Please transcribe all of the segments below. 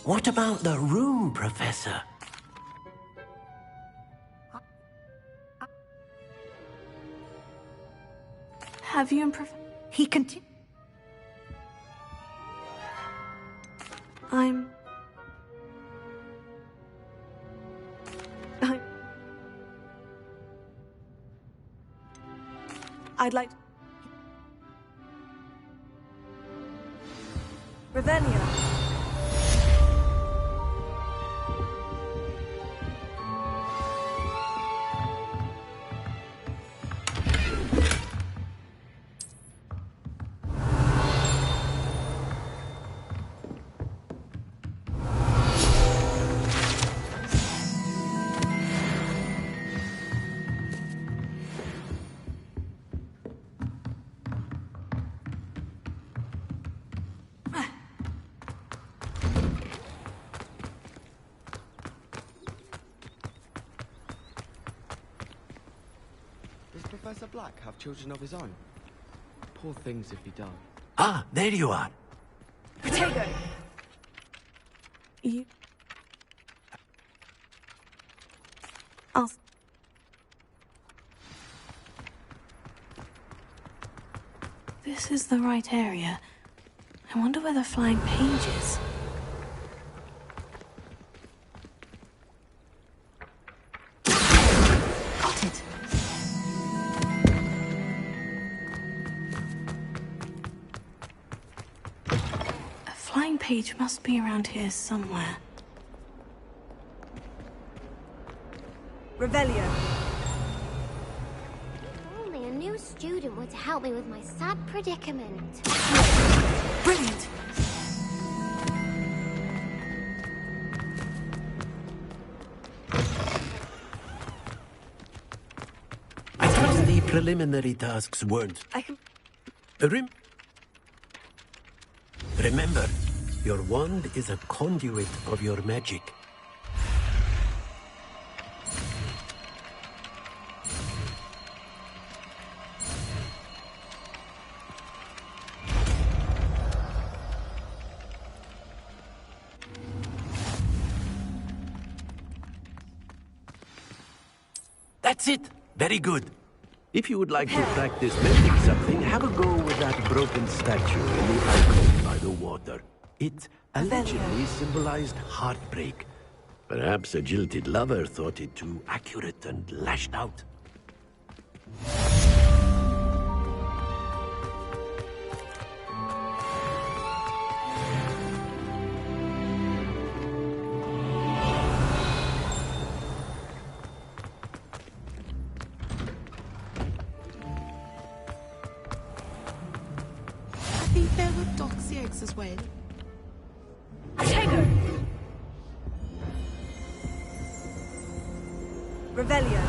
What about the room, Professor? Have you improved? He continued. I'd like... Revelio. Professor Black have children of his own? Poor things if he don't. Ah, there you are. Potato! You... I'll... This is the right area. I wonder where the flying page is. Got it. A flying page must be around here somewhere. Revelio. Only a new student were to help me with my sad predicament. Brilliant! I trust the preliminary tasks weren't. I can... Remember, your wand is a conduit of your magic. That's it! Very good. If you would like to practice mending something, have a go with that broken statue in the icon by the water. It allegedly symbolized heartbreak. Perhaps a jilted lover thought it too accurate and lashed out. I think there were doxy eggs as well. Potato! Revelio.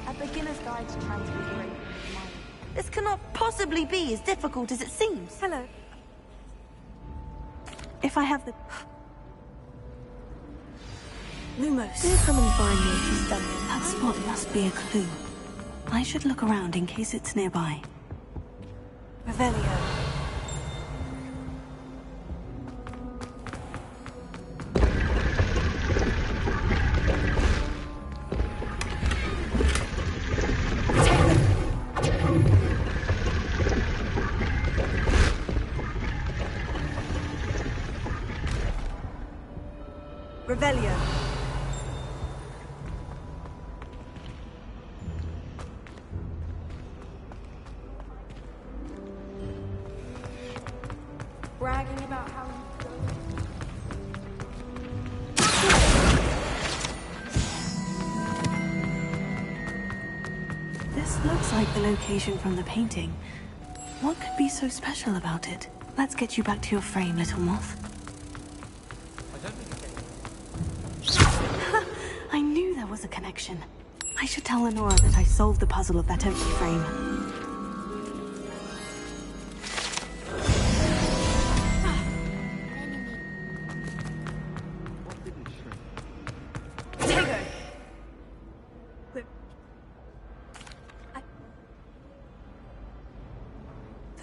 A beginner's guide to transfiguration. This cannot possibly be as difficult as it seems. Hello. If I have the... Lumos. Do come and find me if you've done it. That spot must be a clue. I should look around in case it's nearby. Revelio. Revelio. Bragging about how you This looks like the location from the painting. What could be so special about it? Let's get you back to your frame, little moth. I knew there was a connection. I should tell Lenora that I solved the puzzle of that empty frame.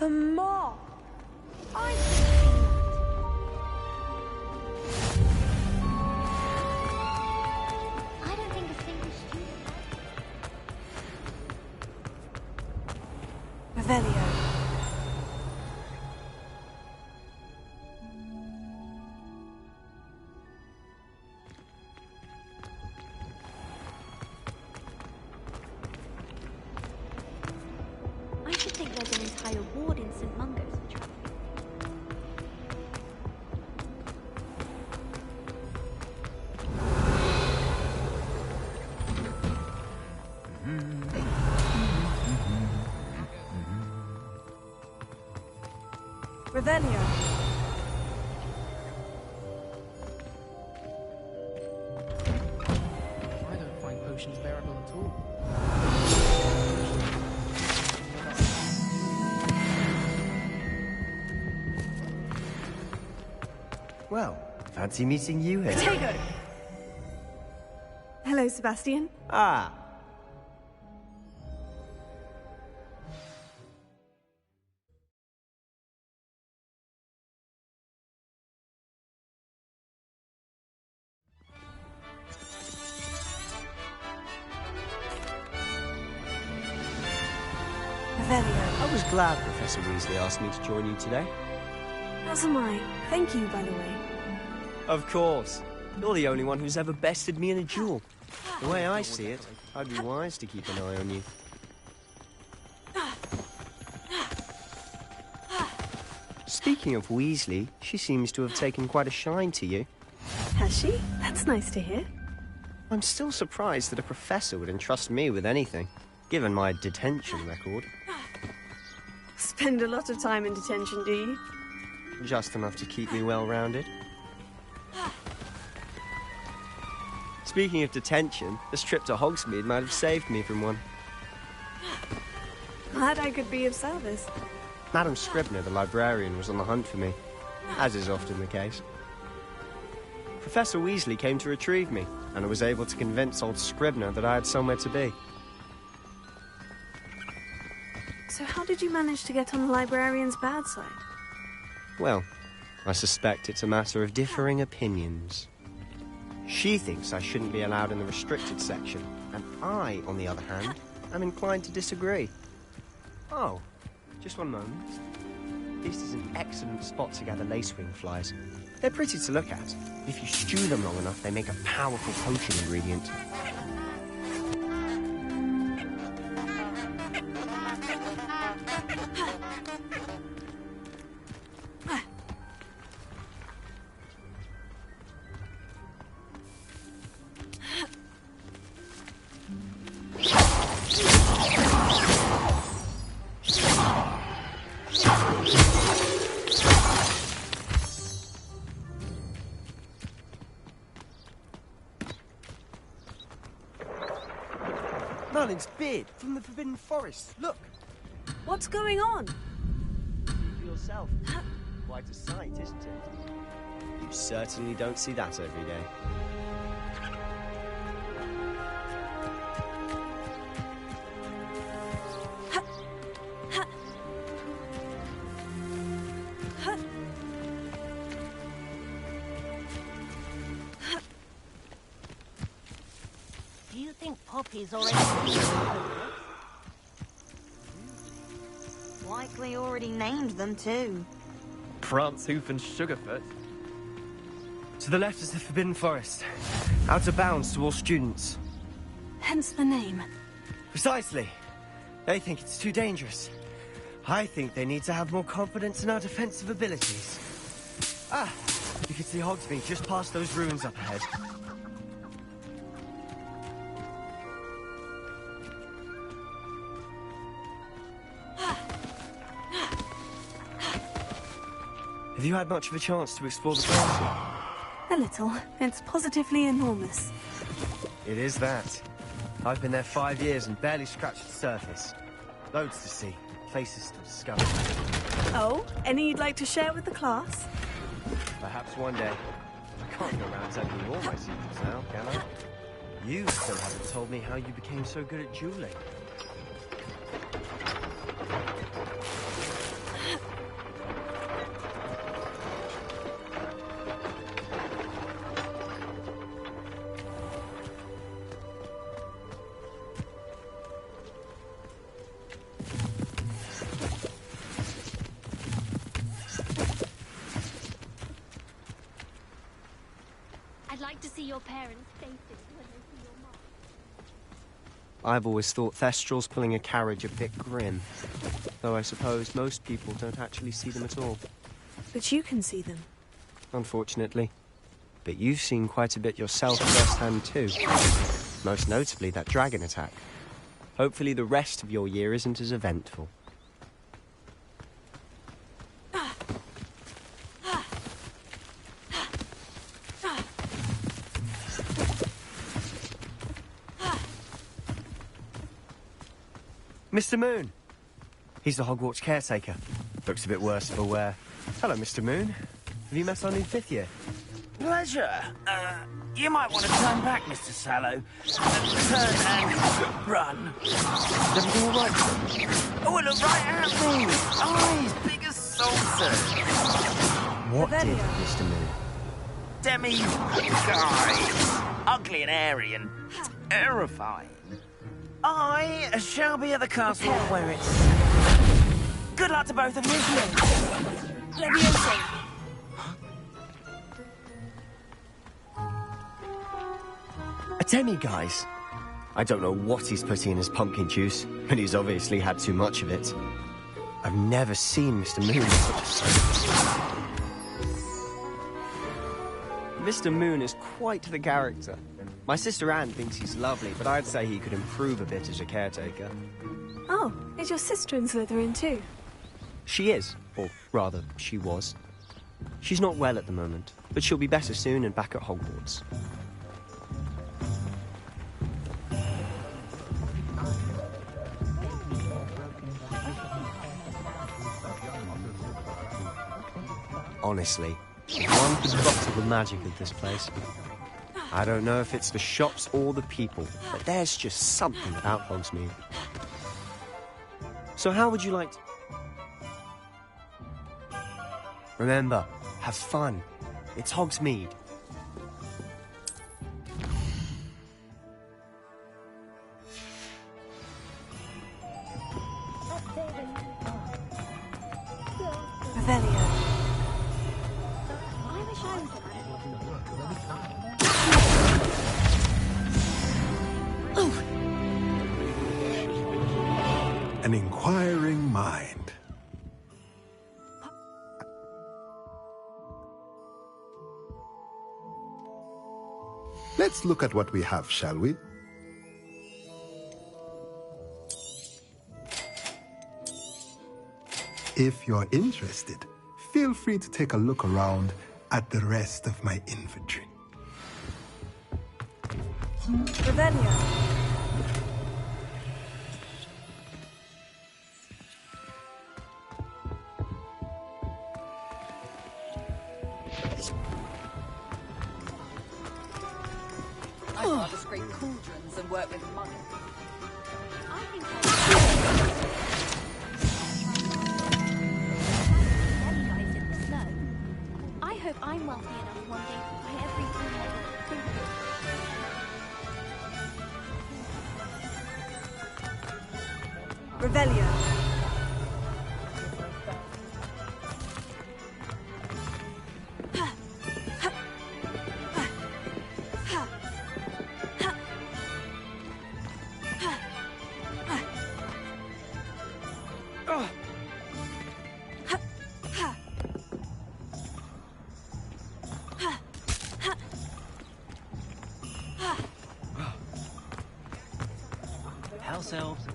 The mob! I don't think a single student. Revelio. I should think there's an entire ward in St. Mungo's for trafficking. Revelio. I don't find potions bearable at all. Well, fancy meeting you here. Potato! Hello, Sebastian. Ah. Revelio. I was glad Professor Weasley asked me to join you today. As am I. Thank you, by the way. Of course. You're the only one who's ever bested me in a duel. The way I see it, I'd be wise to keep an eye on you. Speaking of Weasley, she seems to have taken quite a shine to you. Has she? That's nice to hear. I'm still surprised that a professor would entrust me with anything, given my detention record. Spend a lot of time in detention, do you? Just enough to keep me well-rounded. Speaking of detention, this trip to Hogsmeade might have saved me from one. Glad I could be of service. Madam Scribner, the librarian, was on the hunt for me, as is often the case. Professor Weasley came to retrieve me, and I was able to convince old Scribner that I had somewhere to be. So how did you manage to get on the librarian's bad side? Well, I suspect it's a matter of differing opinions. She thinks I shouldn't be allowed in the restricted section, and I, on the other hand, am inclined to disagree. Oh, just one moment. This is an excellent spot to gather lacewing flies. They're pretty to look at. If you stew them long enough, they make a powerful potion ingredient. Merlin's beard from the Forbidden Forest. Look, What's going on? for yourself. Quite a sight, isn't it? You certainly don't see that every day. Do you think Poppy's already seen them? Likely already named them too. Prance, Hoof, and Sugarfoot. To the left is the Forbidden Forest. Out of bounds to all students. Hence the name. Precisely. They think it's too dangerous. I think they need to have more confidence in our defensive abilities. Ah, you can see Hogsmeade just past those ruins up ahead. Have you had much of a chance to explore the castle? A little. It's positively enormous. It is that. I've been there 5 years and barely scratched the surface. Loads to see, places to discover. Oh, any you'd like to share with the class? Perhaps one day. I can't go around telling you all my secrets now, can I? You still haven't told me how you became so good at dueling. to see your parents' faces when they see your mom. I've always thought Thestral's pulling a carriage a bit grim. Though I suppose most people don't actually see them at all. But you can see them. Unfortunately. But you've seen quite a bit yourself firsthand too. Most notably that dragon attack. Hopefully the rest of your year isn't as eventful. Mr. Moon! He's the Hogwarts caretaker. Looks a bit worse for wear. Hello, Mr. Moon. Have you met our new 5th year? Pleasure. You might want to turn back, Mr. Sallow. Turn and run. Is everything all right? Oh, it looked right at me. Eyes big as saucers. What did, Mr. Moon? Demi guy. Ugly and hairy and terrifying. I shall be at the castle where it's... Good luck to both of you. Leviosa. A demi-guise? I don't know what he's putting in his pumpkin juice, but he's obviously had too much of it. I've never seen Mr. Moon in such a state. Mr. Moon is quite the character. My sister Anne thinks he's lovely, but I'd say he could improve a bit as a caretaker. Oh, is your sister in Slytherin too? She is, or rather, she was. She's not well at the moment, but she'll be better soon and back at Hogwarts. Honestly, if one could bottle the magic of this place. I don't know if it's the shops or the people, but there's just something about Hogsmeade. So how would you like to... Remember, have fun. It's Hogsmeade. Revelio. I wish I was An inquiring mind. Let's look at what we have, shall we? If you're interested, feel free to take a look around at the rest of my inventory. Revelio. I'd rather scrape cauldrons than work with money. I think guys in the snow. I hope I'm wealthy enough one day to buy everything I want. Revelio. House elves.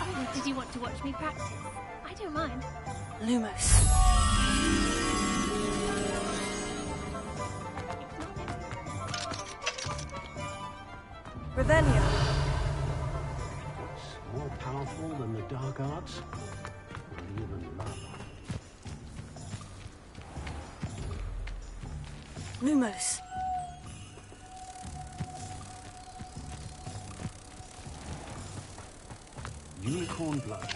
Oh, did you want to watch me practice? I don't mind. Lumos. Revelio. What's more powerful than the dark arts? Or even love? Lumos. Unicorn blood.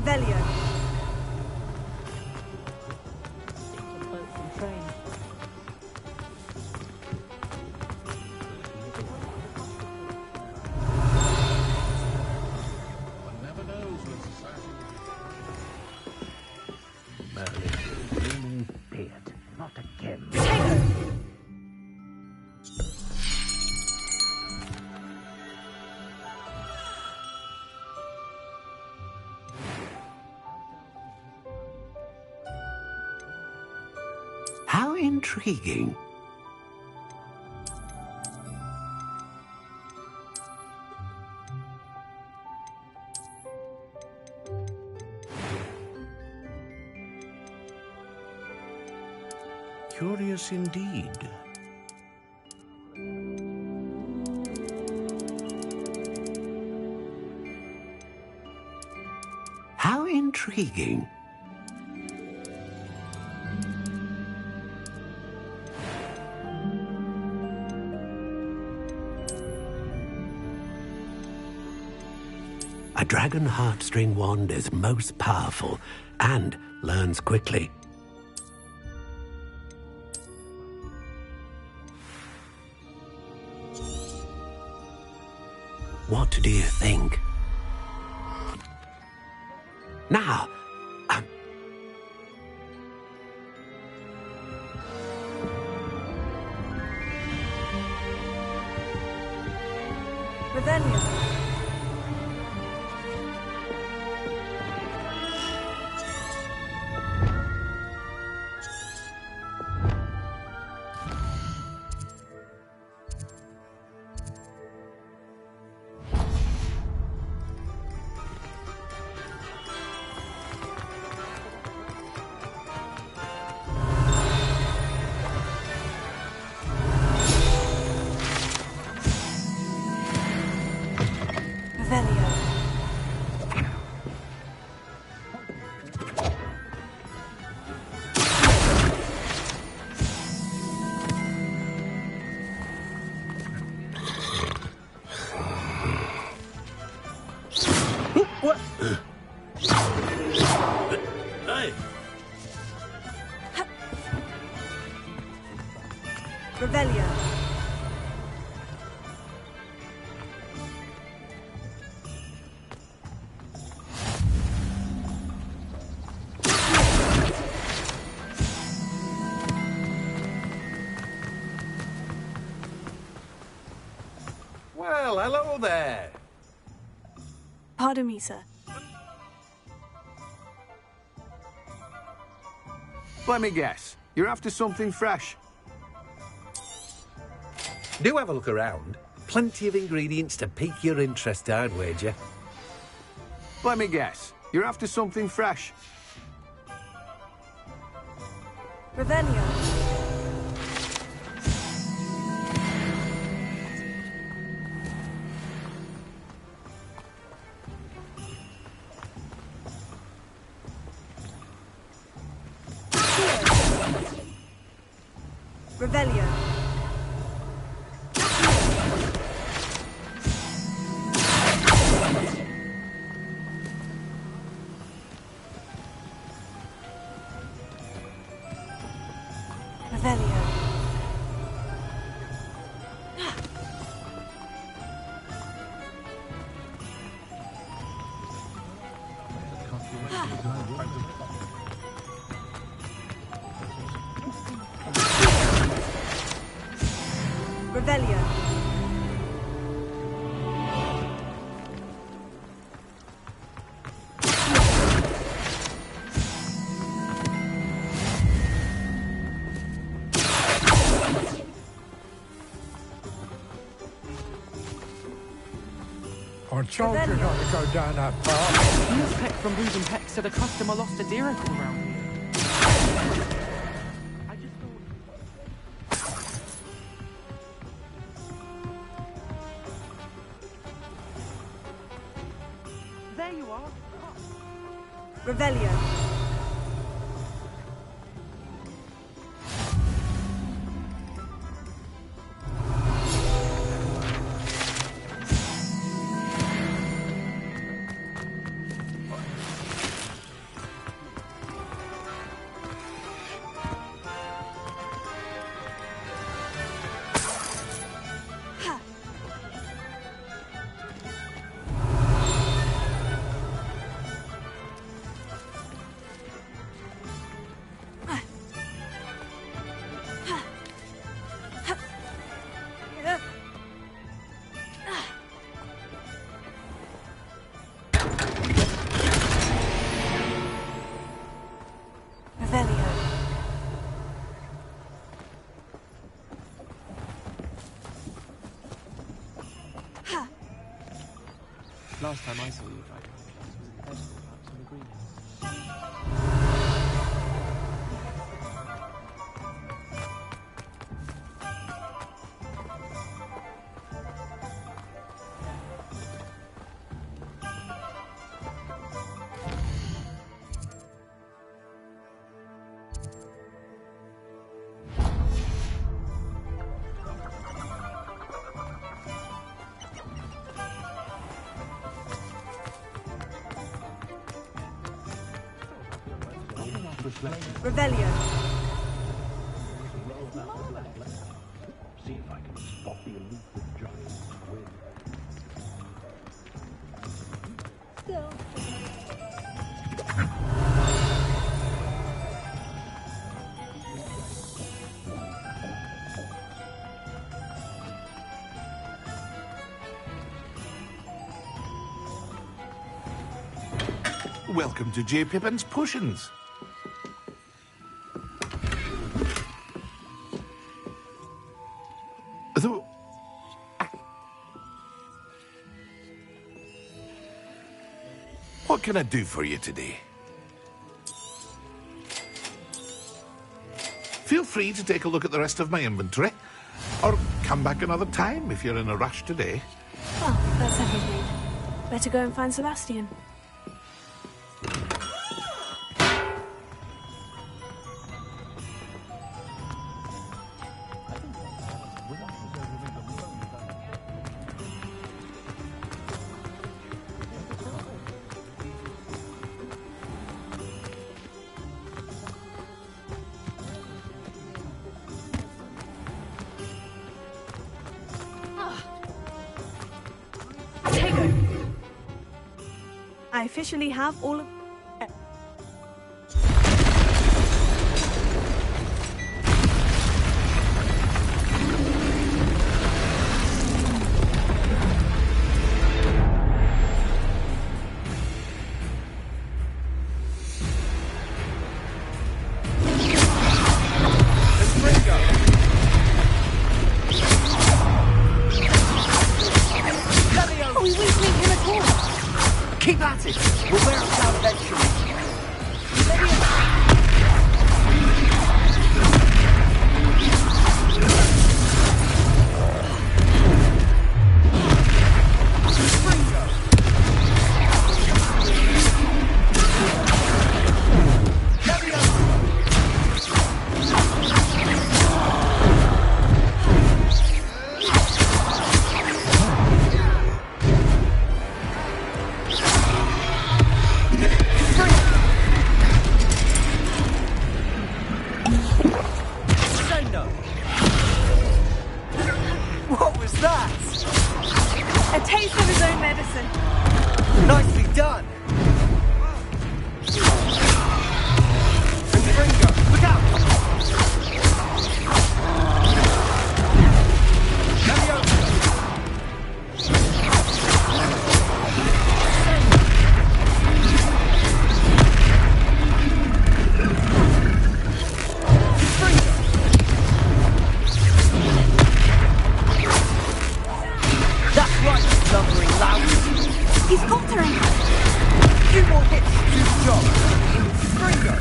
Revelio. Not again. How intriguing. Curious indeed. How intriguing. A dragon heartstring wand is most powerful and learns quickly. What do you think? Now, Revelio. what? Hey! Revelio. Well, hello there. Pardon me, sir. Let me guess. You're after something fresh. Do have a look around. Plenty of ingredients to pique your interest, I'd wager. Let me guess. You're after something fresh. Revelio. Revelio. Revelio. Revelio. I told you not to go down that path. News Peck from Booze and Peck said a customer lost a deer around here. I just thought... There you are. Revelio. Last time I saw you driving was in the festival house on the greenhouse. Revelio. See if I can spot the elusive giant's twin. Welcome to J. Pippin's Potions. Though... What can I do for you today? Feel free to take a look at the rest of my inventory, or come back another time if you're in a rush today. Well, that's everything. Better go and find Sebastian. I officially have all of... Keep at it! We'll wear it down eventually. What was that? A taste of his own medicine. Nicely done. And Ringo, look out! He's faltering! Few more hits to do the job. Ringo!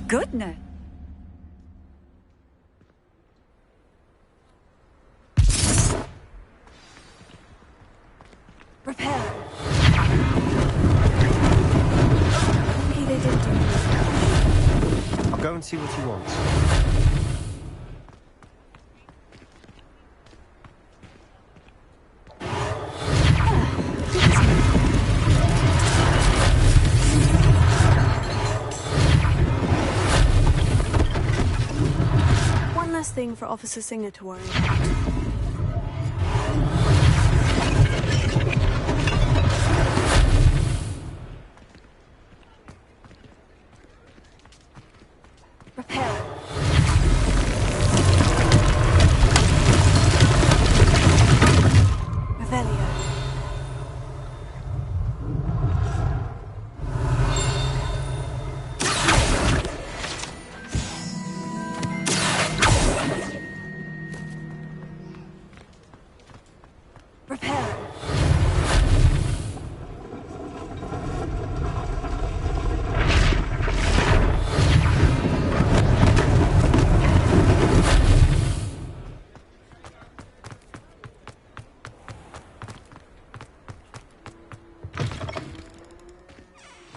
Goodness. Repair. Maybe they didn't do it. I'll go and see what he wants. One less thing for Officer Singer to worry about.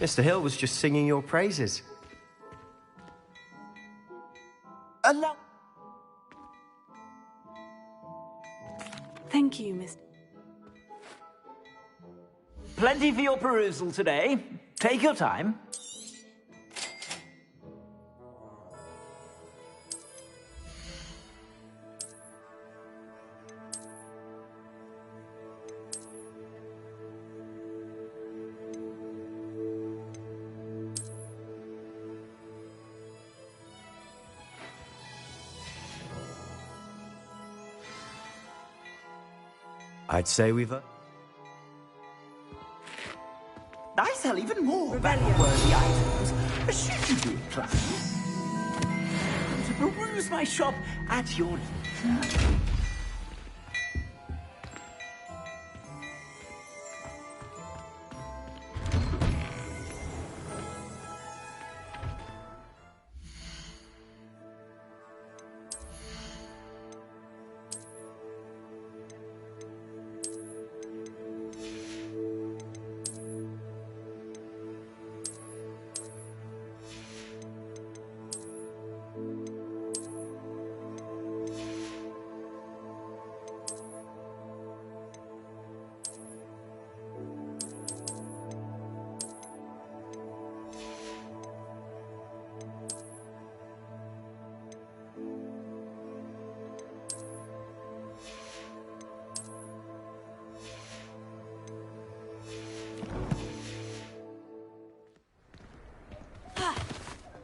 Mr. Hill was just singing your praises. Allow... Thank you, Mr. Plenty for your perusal today. Take your time. I'd say we've... I sell even more value-worthy items. Should you be inclined to peruse my shop at your leisure?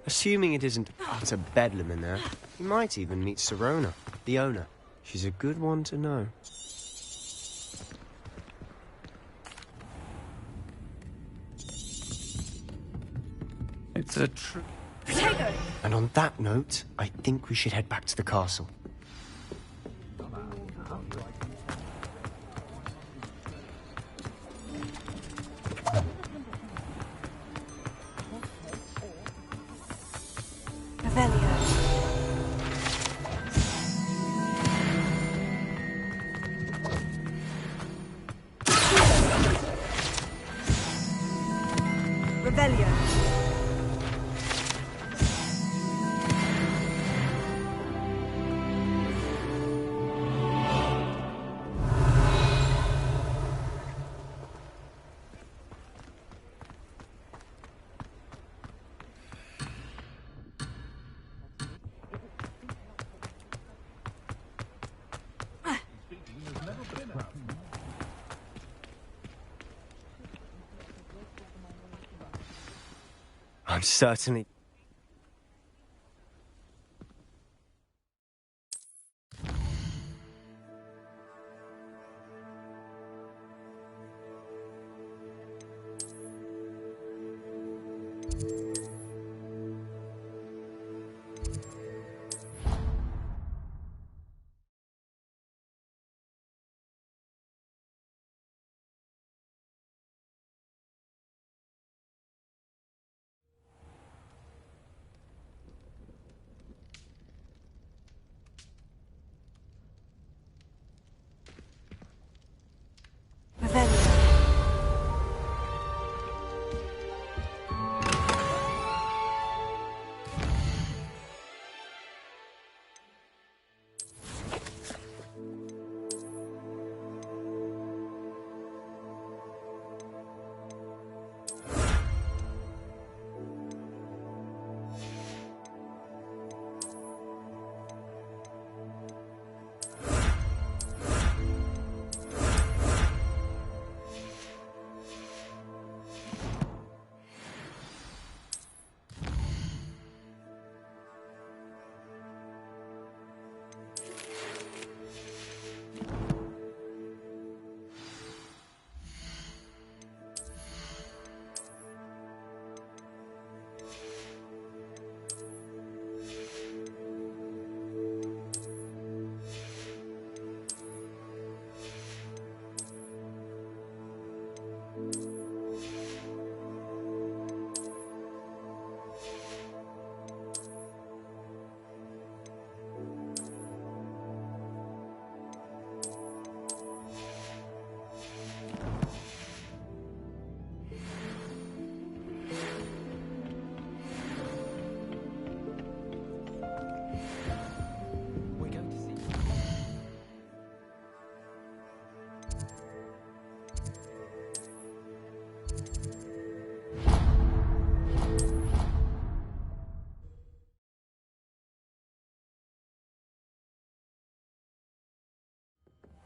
Assuming it isn't utter bedlam in there, you might even meet Sirona, the owner. She's a good one to know. It's a true... And on that note, I think we should head back to the castle. I'm certainly...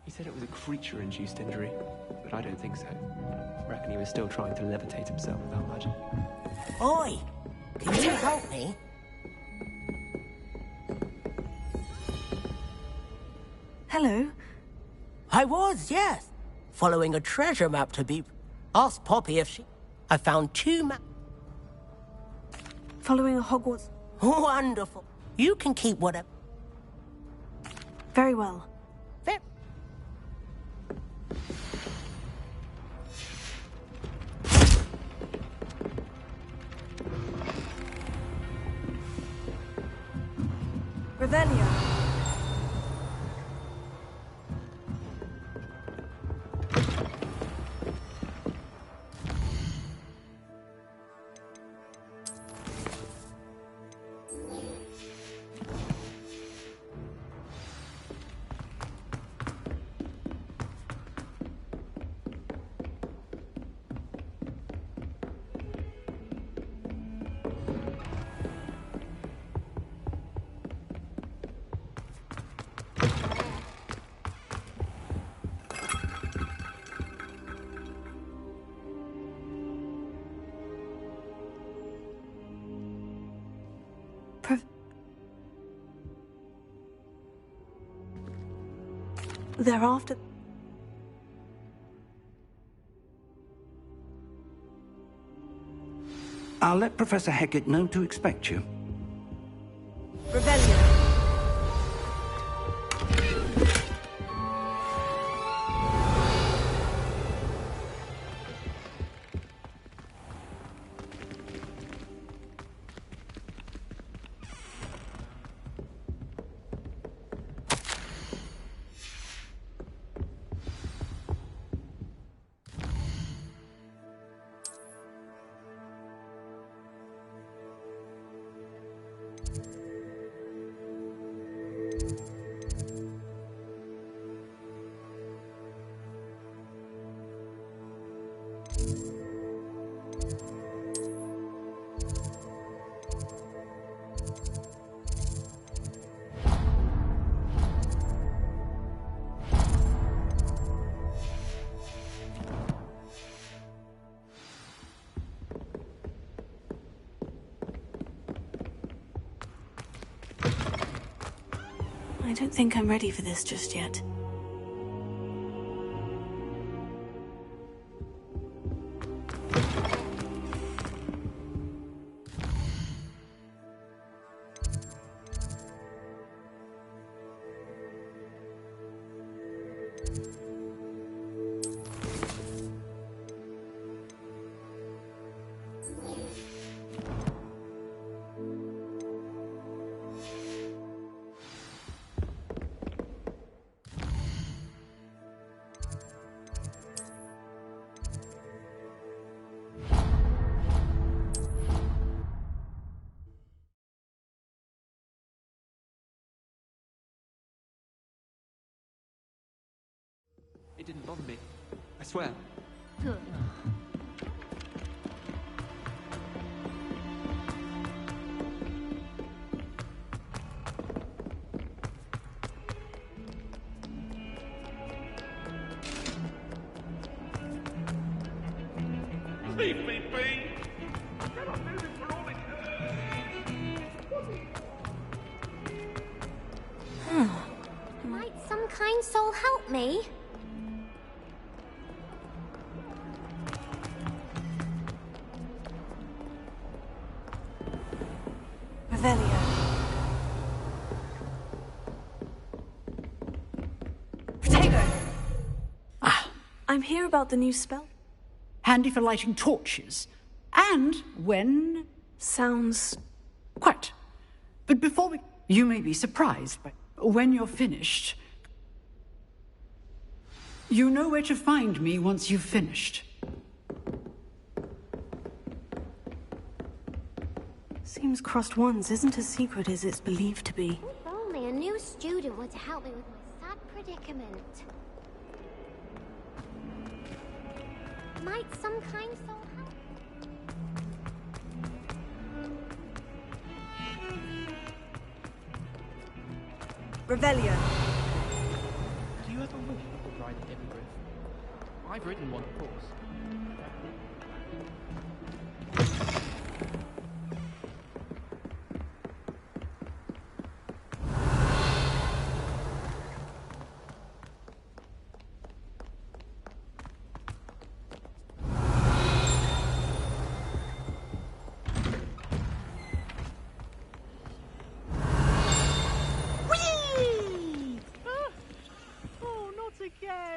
He said it was a creature-induced injury, but I don't think so. Reckon he was still trying to levitate himself without magic. Oi! Can you help me? Hello? I was, yes. Following a treasure map to be... Ask Poppy if she... I found 2 maps. Following a Hogwarts... Wonderful. You can keep whatever... Very well. Revelio. Thereafter... I'll let Professor Hecat know to expect you. Revelio. I don't think I'm ready for this just yet. It didn't bother me. I swear. Good. Leave me be! Cannot do this for all it... Might some kind soul help me? Revelio. I'm here about the new spell. Handy for lighting torches. And when... Sounds... Quite. But before we... You may be surprised, but when you're finished... You know where to find me once you've finished. Seems crossed once isn't as secret as it's believed to be. If only a new student were to help me with my sad predicament. Might some kind soul help? Revelio. Do you ever wish by the hippogriff. I've ridden one, of course.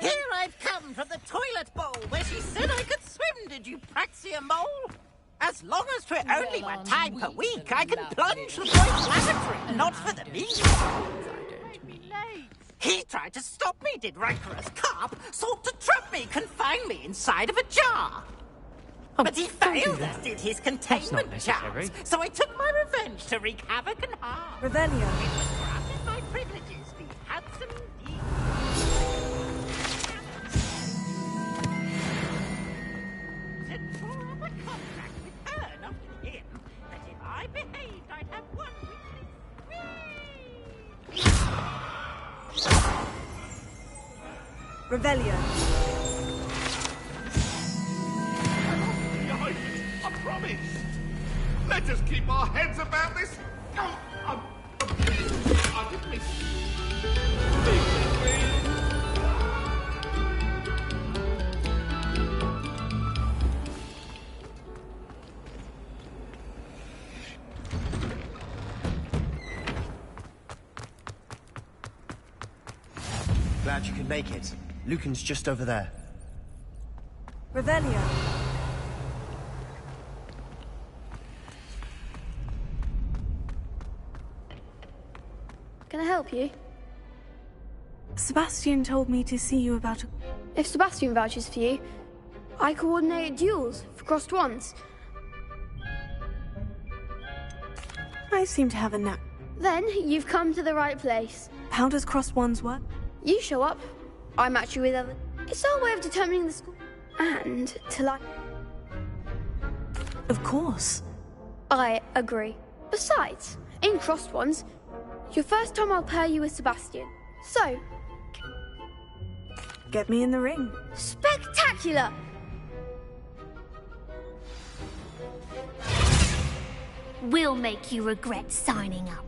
Here I've come from the toilet bowl where she said I could swim, did you praxia mole? As long as 'twere only one time per week, I can plunge the boy's lavatory, not for the meat. He tried to stop me, did rancorous carp, sought to trap me, confine me inside of a jar. But he failed, as did his containment charms, so I took my revenge to wreak havoc and harm. Revelio. It was granted my privileges, be handsome indeed. To draw up a contract with her, not with him, that if I behaved, I'd have one weekly Revelio. I promise. Let us keep our heads about this. I didn't miss. Glad you could make it. Lucan's just over there. Revelio. Can I help you? Sebastian told me to see you about a... If Sebastian vouches for you, I coordinate duels for crossed ones. I seem to have a knack. Then you've come to the right place. How does crossed ones work? You show up, I match you with others. It's our way of determining the score. And to like... Of course. I agree. Besides, in crossed ones, your first time I'll pair you with Sebastian. So... Get me in the ring. Spectacular! We'll make you regret signing up.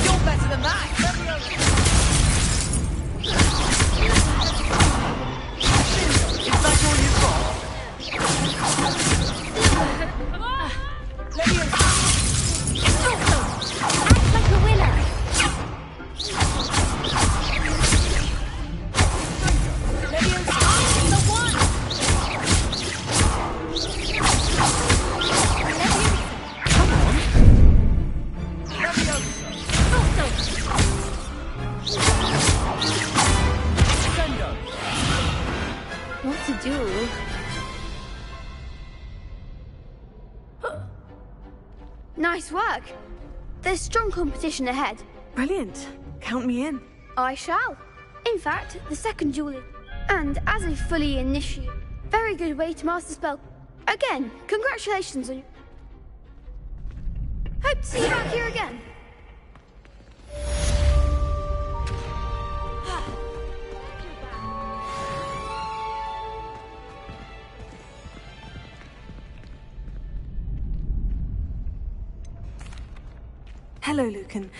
You're better than that! Is that all you've got? Act like a winner. The one. What to do? Nice work. There's strong competition ahead. Brilliant. Count me in. I shall. In fact, the second duel is... And as a fully initiated, very good way to master spell. Again, congratulations on you. Hope to see you back here again. Hello, Lucan.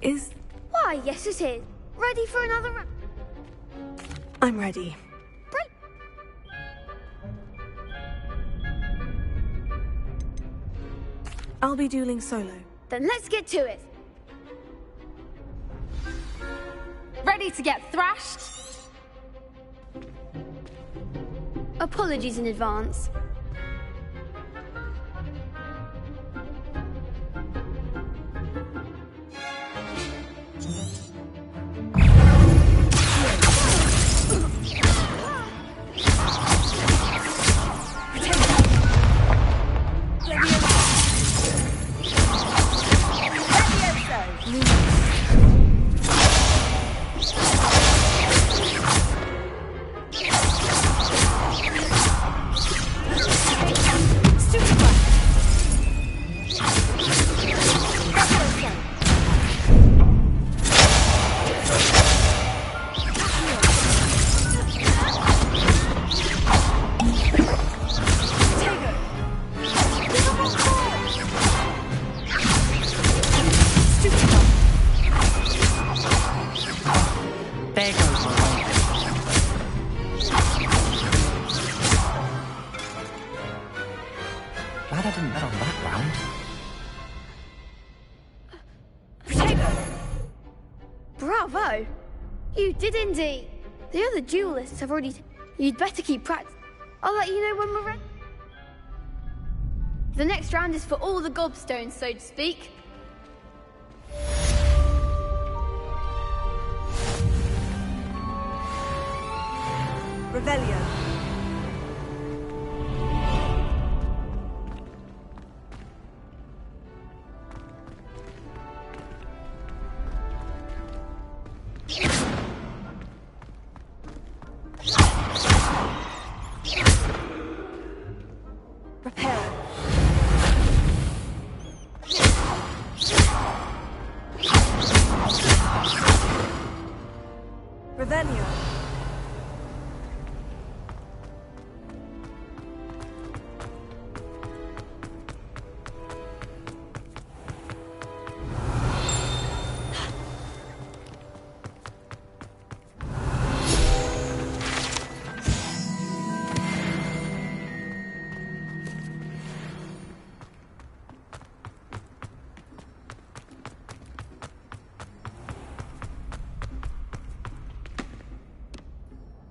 Is... Why, yes it is. Ready for another round? I'm ready. I'll be dueling solo. Then let's get to it. Ready to get thrashed? Apologies in advance. Bravo! You did indeed. The other duelists have already... You'd better keep practice. I'll let you know when we're ready. The next round is for all the gobstones, so to speak. Revelio. Prepare. Revelio.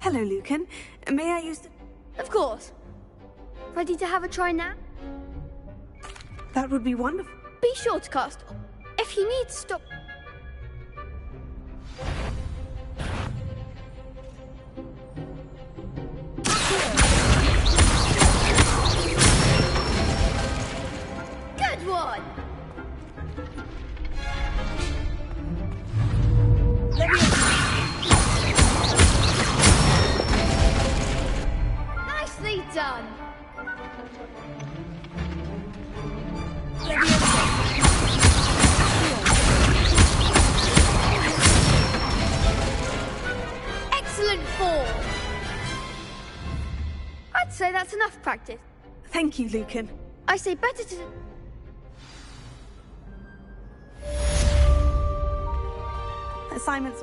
Hello, Lucan. May I use the... Of course. Ready to have a try now? That would be wonderful. Be sure to cast. If you need to stop... Good one! Nicely done! Excellent form! I'd say that's enough practice. Thank you, Lucan. I say better to... Assignments...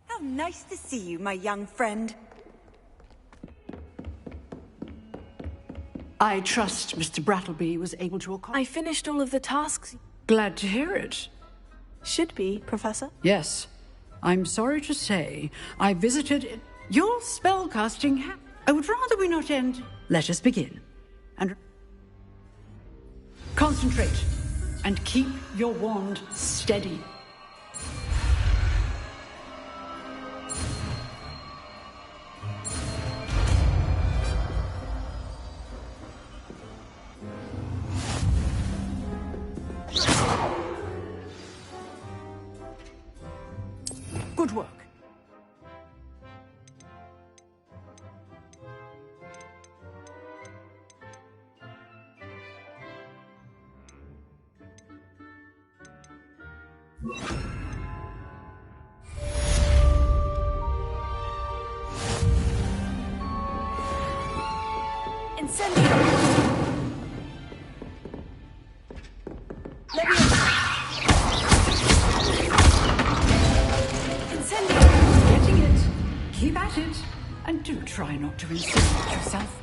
How nice to see you, my young friend. I trust Mr. Brattleby was able to accomplish... I finished all of the tasks. Glad to hear it. Should be, Professor. Yes. I'm sorry to say, I visited... Your spellcasting I would rather we not end... Let us begin. And... Concentrate. And keep your wand steady. Good work. Getting it. Keep at it. And do try not to insinuate yourself.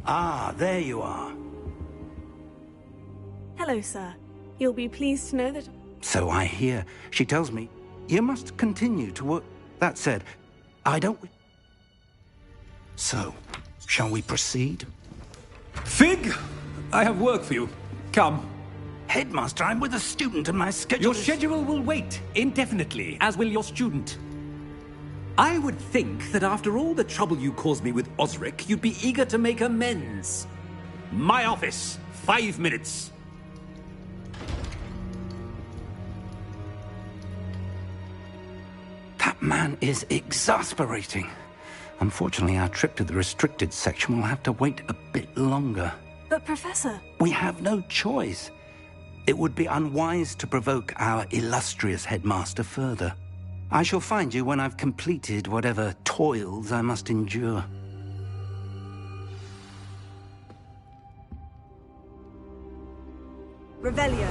Ah, there you are. Hello, sir. You'll be pleased to know that... So I hear. She tells me you must continue to work. That said, I don't... So, shall we proceed? Fig! I have work for you. Come. Headmaster, I'm with a student and my schedule Your schedule will wait indefinitely, as will your student. I would think that after all the trouble you caused me with Osric, you'd be eager to make amends. My office, 5 minutes. That man is exasperating. Unfortunately, our trip to the restricted section will have to wait a bit longer. But, Professor... We have no choice. It would be unwise to provoke our illustrious headmaster further. I shall find you when I've completed whatever toils I must endure. Revelio.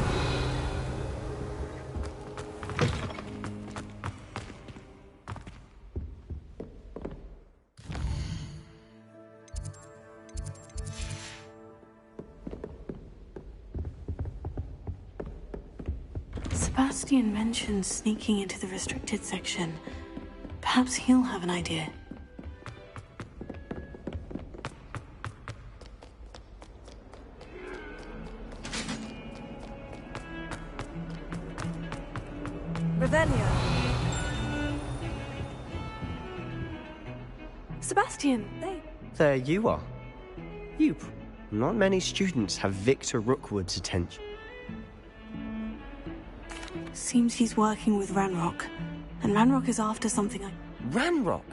Sebastian mentioned sneaking into the restricted section. Perhaps he'll have an idea. Revelio. Sebastian, There you are. Not many students have Victor Rookwood's attention. Seems he's working with Ranrock. And Ranrock is after something Ranrock?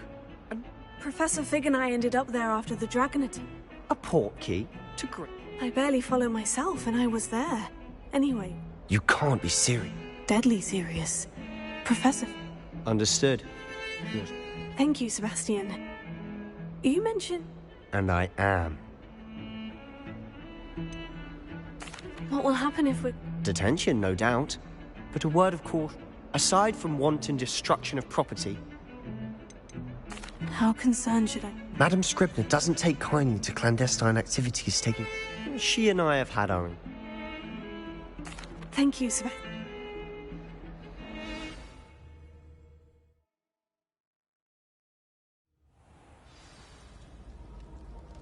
Professor Fig and I ended up there after the dragon attack. A portkey? I barely follow myself, and I was there. Anyway, You can't be serious. deadly serious. Professor... Understood. Thank you, Sebastian. You mentioned... And I am. What will happen if we... Detention, no doubt. But a word of caution. Aside from wanton destruction of property, How concerned should I... Madam Scribner doesn't take kindly to clandestine activities taking... She and I have had our own. Thank you, Sebastian.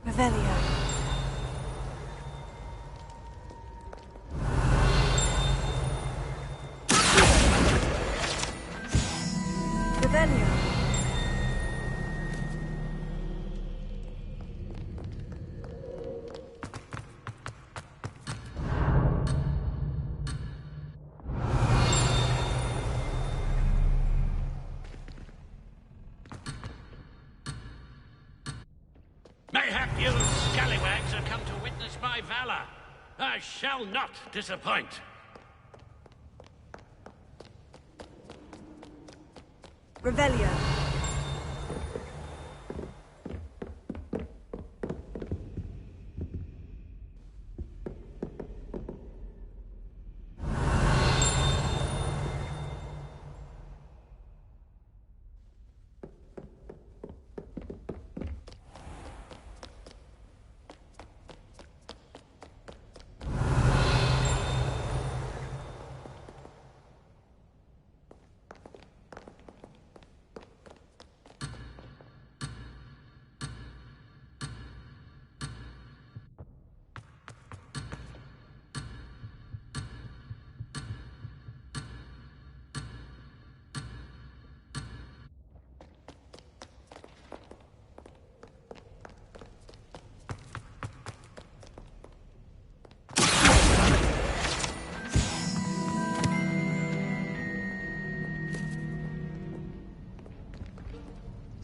Revelio. Revelio. Mayhap you scallywags have come to witness my valor. I shall not disappoint. Revelio.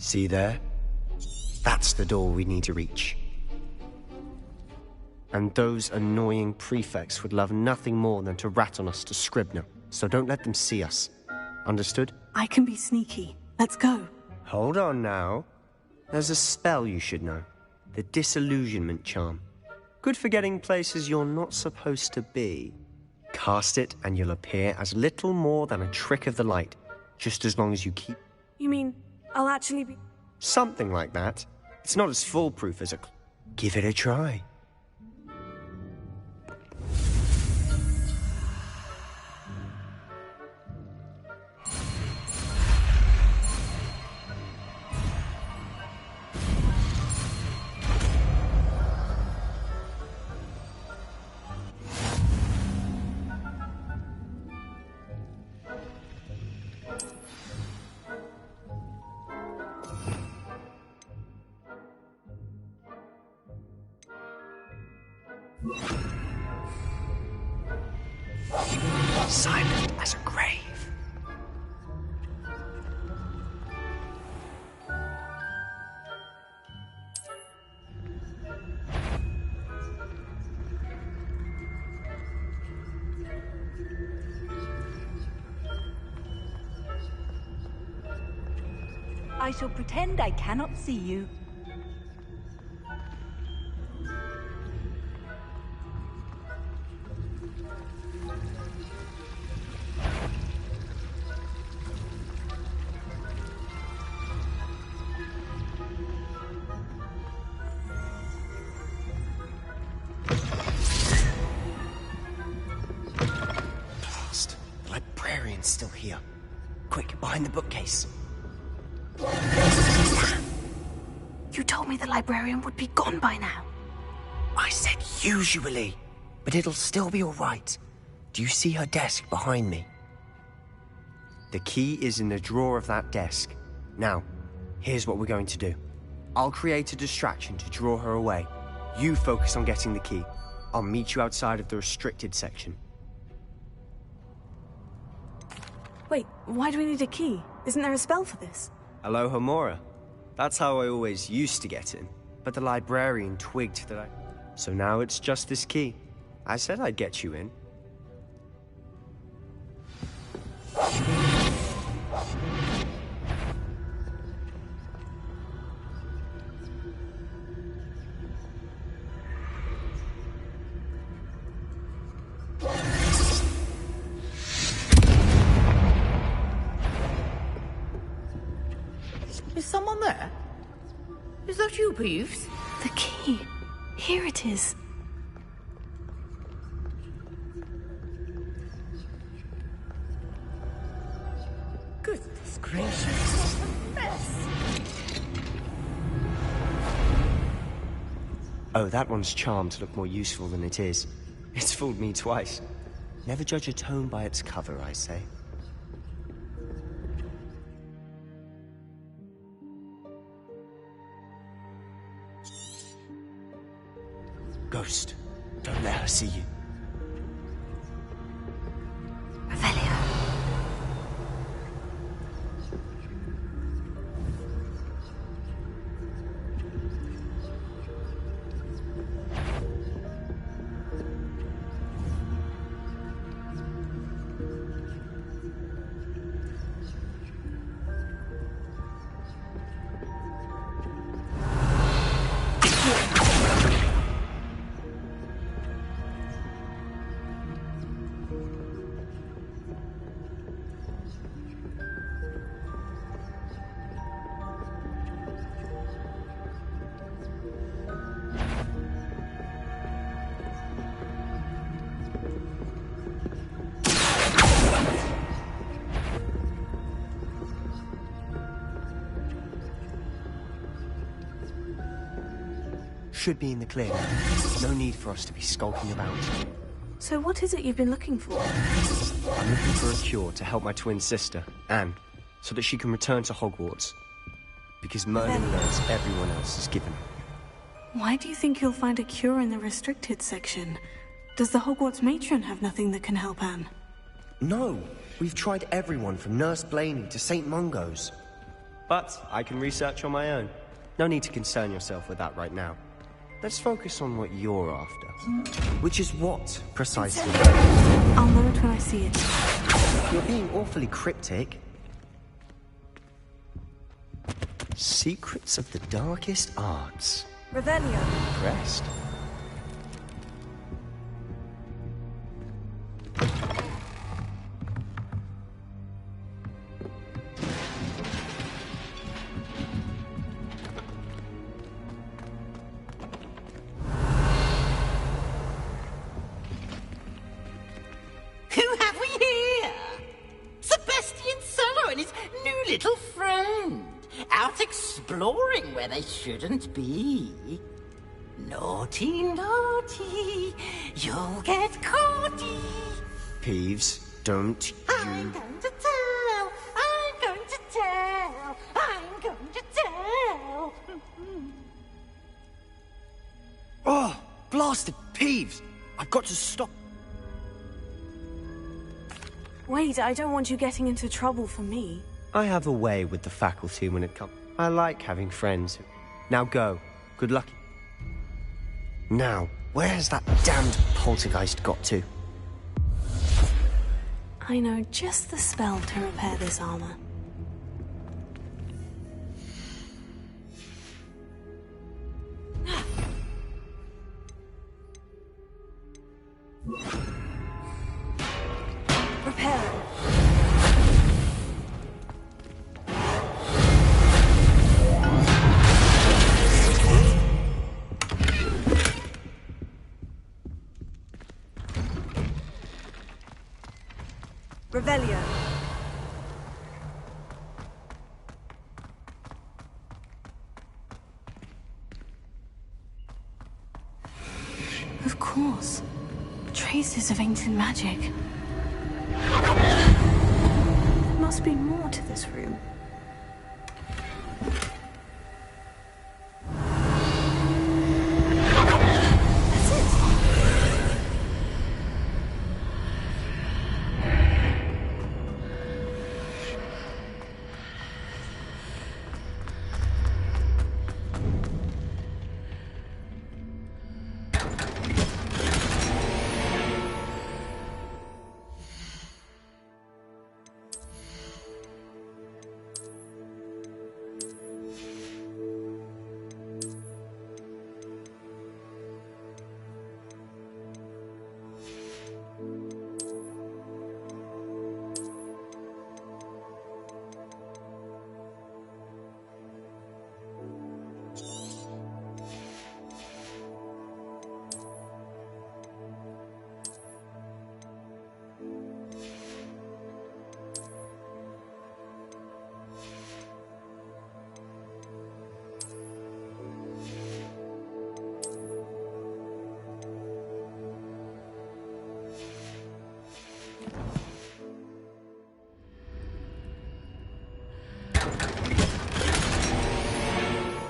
See there? That's the door we need to reach. And those annoying prefects would love nothing more than to rat on us to Scribner, so don't let them see us. Understood? I can be sneaky. Let's go. Hold on now. There's a spell you should know. The Disillusionment Charm. Good for getting places you're not supposed to be. Cast it and you'll appear as little more than a trick of the light, just as long as you keep... You mean I'll actually be... Something like that. It's not as foolproof as a... Give it a try. Silent as a grave. I shall pretend I cannot see you. The librarian's still here. Quick, behind the bookcase. You told me the librarian would be gone by now. I said usually, but it'll still be all right. Do you see her desk behind me? The key is in the drawer of that desk. Now, here's what we're going to do. I'll create a distraction to draw her away. You focus on getting the key. I'll meet you outside of the restricted section. Wait, why do we need a key? Isn't there a spell for this? Hello, Homora. That's how I always used to get in. But the librarian twigged that I... So now it's just this key. I said I'd get you in. Is someone there? Is that you, Peeves? The key. Here it is. Goodness gracious, what a mess. Oh, that one's charmed to look more useful than it is. It's fooled me twice. Never judge a tome by its cover, I say. Ghost, don't let her see you. Should be in the clear. No need for us to be skulking about. So what is it you've been looking for? I'm looking for a cure to help my twin sister, Anne, so that she can return to Hogwarts. Because Merlin learns everyone else is given. Why do you think you'll find a cure in the restricted section? Does the Hogwarts matron have nothing that can help Anne? No, we've tried everyone from Nurse Blaney to St. Mungo's. But I can research on my own. No need to concern yourself with that right now. Let's focus on what you're after. Which is what, precisely? I'll know it when I see it. You're being awfully cryptic. Secrets of the darkest arts. Revelio. Impressed. Who have we here? Sebastian Solo and his new little friend. Out exploring where they shouldn't be. Naughty, naughty, you'll get caughty. Peeves, don't I'm going to tell, I'm going to tell, I'm going to tell. Oh, blasted Peeves! I've got to stop. Wait, I don't want you getting into trouble for me. I have a way with the faculty when it comes. I like having friends. Now go. Good luck. Now, where has that damned poltergeist got to? I know just the spell to repair this armor. Repair it. Revelio. Of course. Traces of ancient magic. There must be more to this room. That's it.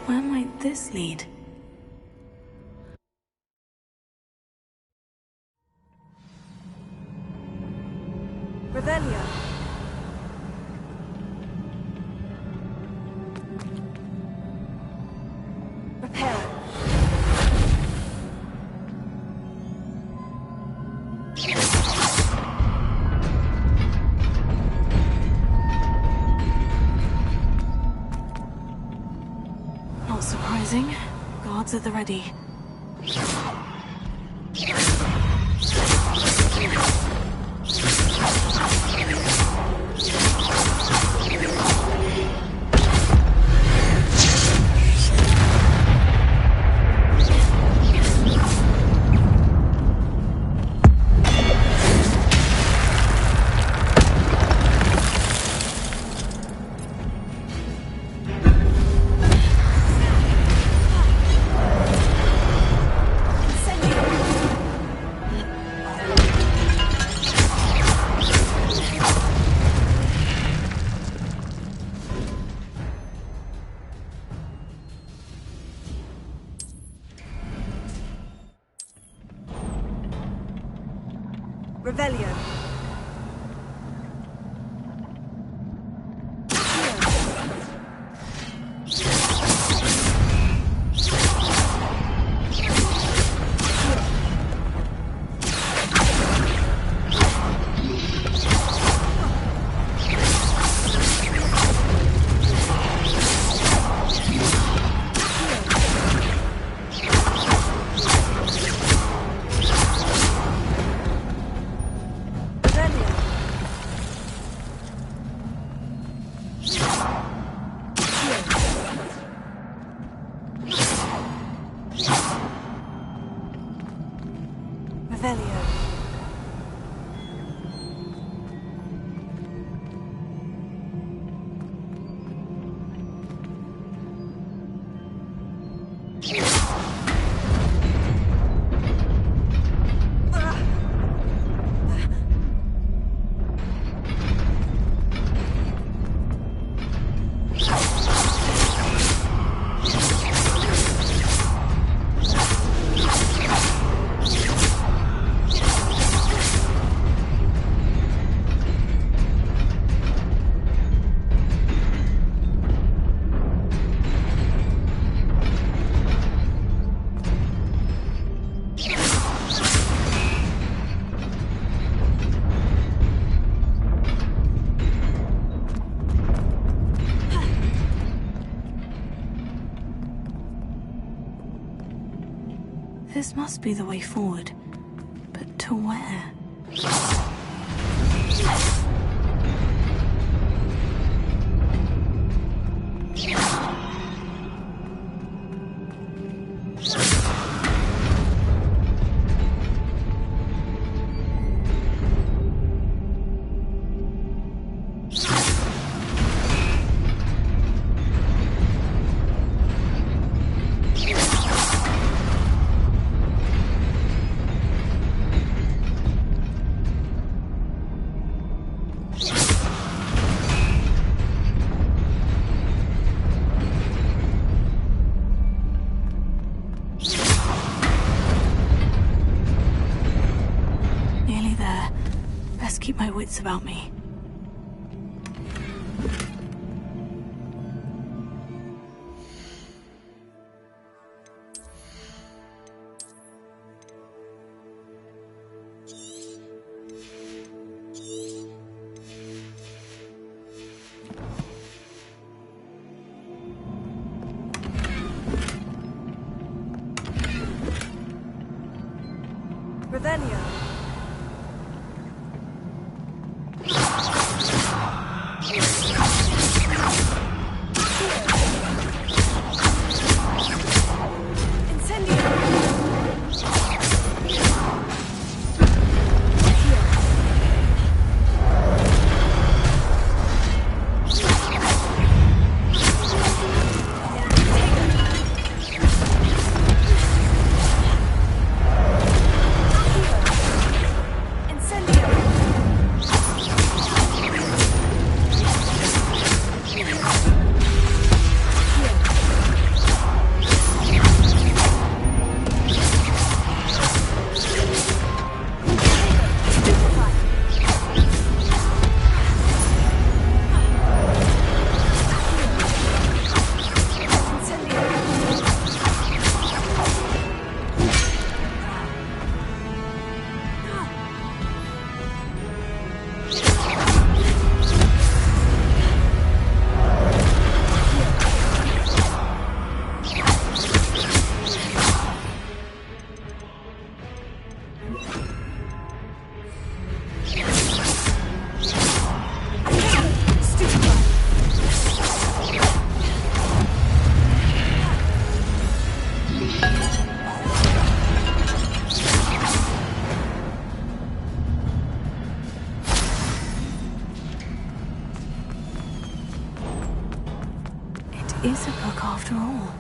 Where might this lead? Revelio. Repair it. Not surprising. Guards at the ready. Revelio. Revelio. This must be the way forward. But to where? Keep my wits about me. Revelio. Is a book after all.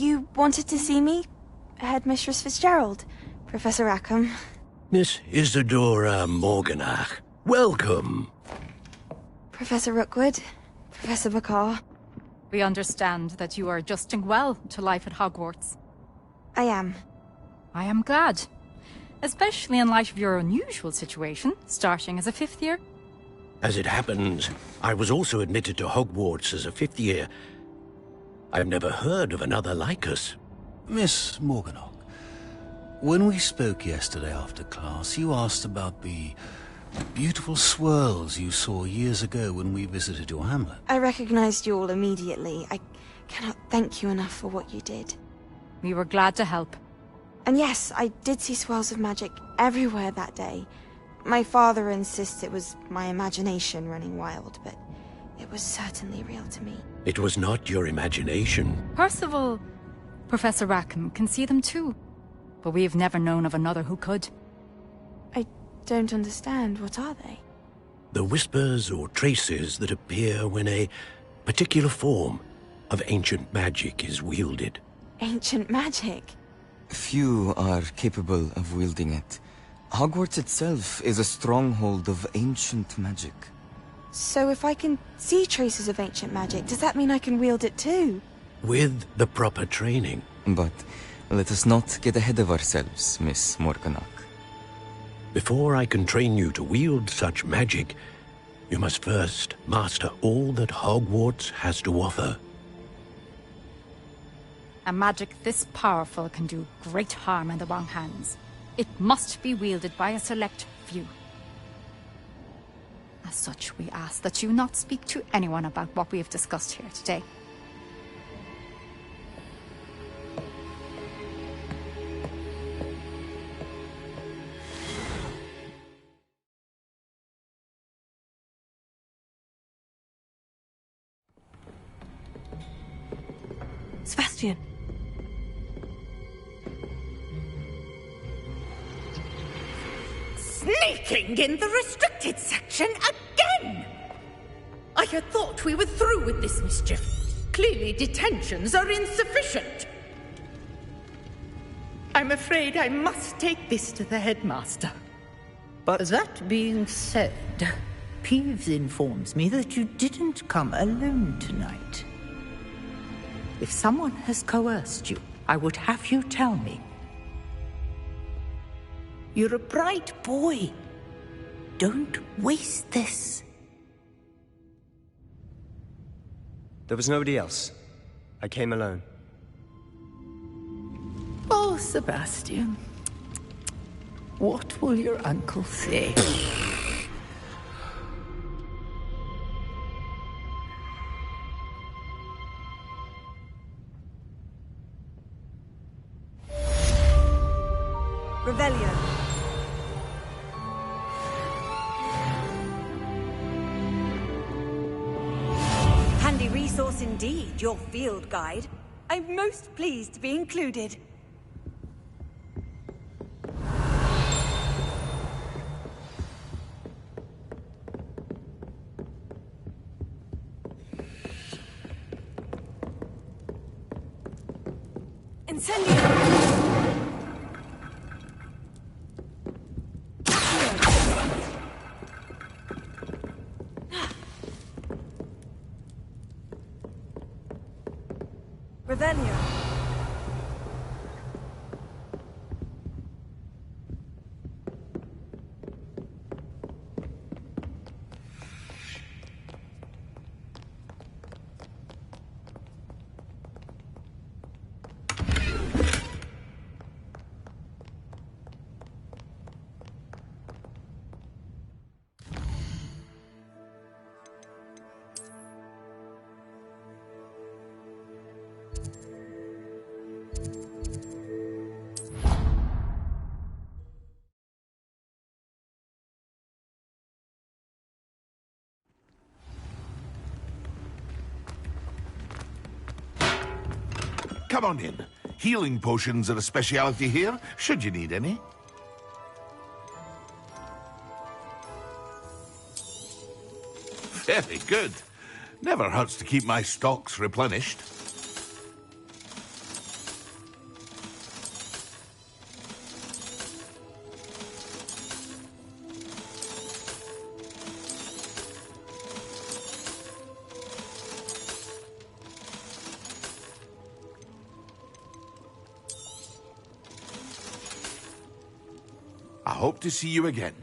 You wanted to see me? Headmistress Fitzgerald, Professor Rackham. Miss Isadora Morganach, welcome. Professor Rookwood, Professor Bakar. We understand that you are adjusting well to life at Hogwarts. I am. I am glad. Especially in light of your unusual situation, starting as a 5th year. As it happens, I was also admitted to Hogwarts as a 5th year. I've never heard of another like us. Miss Morganach, when we spoke yesterday after class, you asked about the beautiful swirls you saw years ago when we visited your hamlet. I recognized you all immediately. I cannot thank you enough for what you did. We were glad to help. And yes, I did see swirls of magic everywhere that day. My father insists it was my imagination running wild, but it was certainly real to me. It was not your imagination. Percival, Professor Rackham can see them too. But we've never known of another who could. I don't understand. What are they? The whispers or traces that appear when a particular form of ancient magic is wielded. Ancient magic? Few are capable of wielding it. Hogwarts itself is a stronghold of ancient magic. So if I can see traces of ancient magic, does that mean I can wield it too? With the proper training. But let us not get ahead of ourselves, Miss Morganach. Before I can train you to wield such magic, you must first master all that Hogwarts has to offer. A magic this powerful can do great harm in the wrong hands. It must be wielded by a select few. As such, we ask that you not speak to anyone about what we have discussed here today. Sebastian. Sneaking in the restricted section again! I had thought we were through with this mischief. Clearly detentions are insufficient. I'm afraid I must take this to the headmaster. But that being said, Peeves informs me that you didn't come alone tonight. If someone has coerced you, I would have you tell me. You're a bright boy. Don't waste this. There was nobody else. I came alone. Oh, Sebastian. What will your uncle say? Revelio. Handy resource indeed, your field guide. I'm most pleased to be included. Incendio! Revelio. Come on in. Healing potions are a speciality here, should you need any. Very good. Never hurts to keep my stocks replenished. I hope to see you again.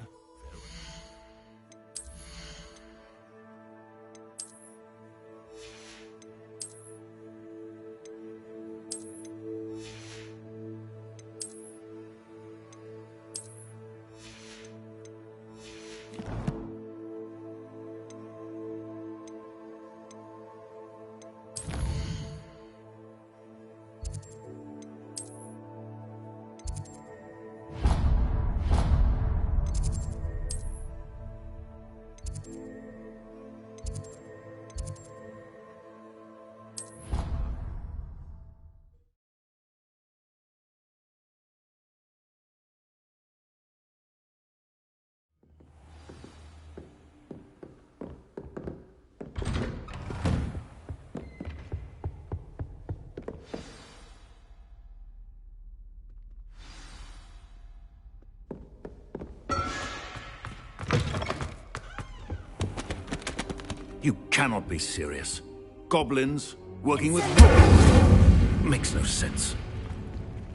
You cannot be serious. Goblins working with goblins makes no sense.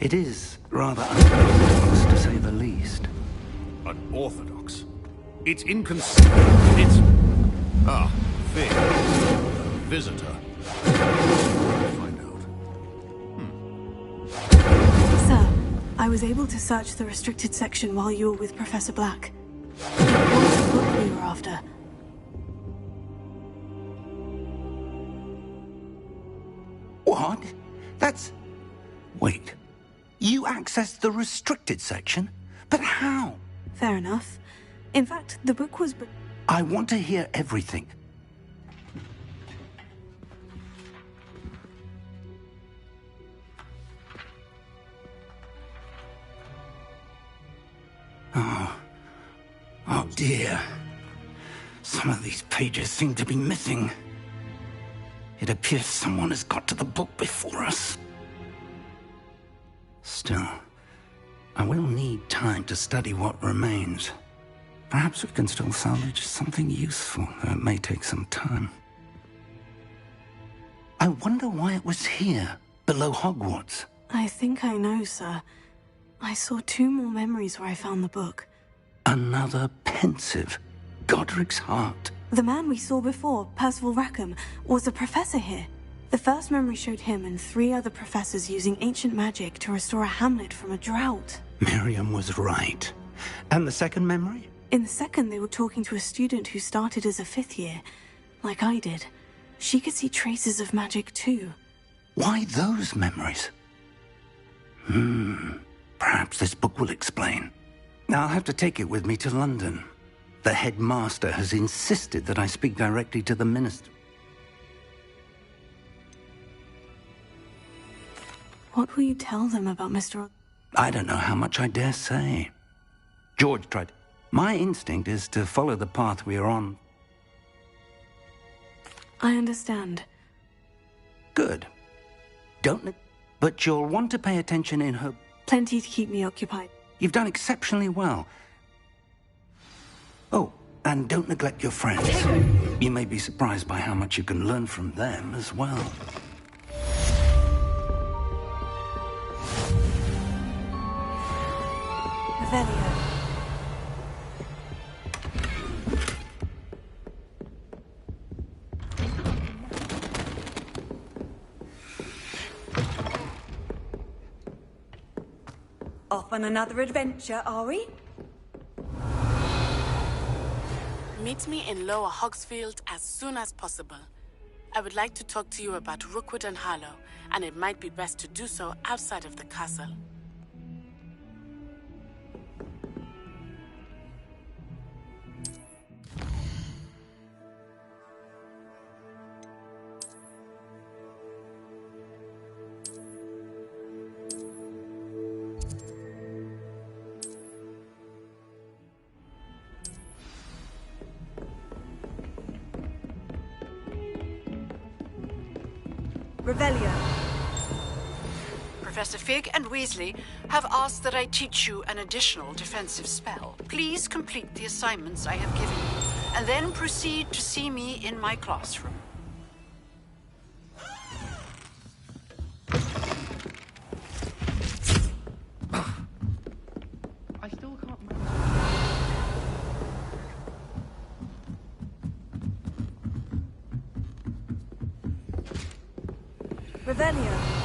It is rather unorthodox, to say the least. Unorthodox? It's inconsistent. It's... Ah, Fig. Visitor. Find out. Sir, I was able to search the restricted section while you were with Professor Black. It was the book we were after. What? That's... Wait. You accessed the restricted section? But how? Fair enough. In fact, the book was... I want to hear everything. Oh dear. Some of these pages seem to be missing. It appears someone has got to the book before us. Still, I will need time to study what remains. Perhaps we can still salvage something useful, though it may take some time. I wonder why it was here, below Hogwarts. I think I know, sir. I saw 2 more memories where I found the book. Another pensive. Godric's heart. The man we saw before, Percival Rackham, was a professor here. The first memory showed him and 3 other professors using ancient magic to restore a hamlet from a drought. Miriam was right. And the second memory? In the second, they were talking to a student who started as a 5th year, like I did. She could see traces of magic too. Why those memories? Perhaps this book will explain. I'll have to take it with me to London. The headmaster has insisted that I speak directly to the minister. What will you tell them about Mr. I don't know how much I dare say. George tried. My instinct is to follow the path we are on. I understand. Good. But you'll want to pay attention in her... Plenty to keep me occupied. You've done exceptionally well. Oh, and don't neglect your friends. You may be surprised by how much you can learn from them as well. Revelio. Off on another adventure, are we? Meet me in Lower Hogsfield as soon as possible. I would like to talk to you about Rookwood and Harlow, and it might be best to do so outside of the castle. Revelio. Professor Fig and Weasley have asked that I teach you an additional defensive spell. Please complete the assignments I have given you, and then proceed to see me in my classroom. I still can't manage. Revelio.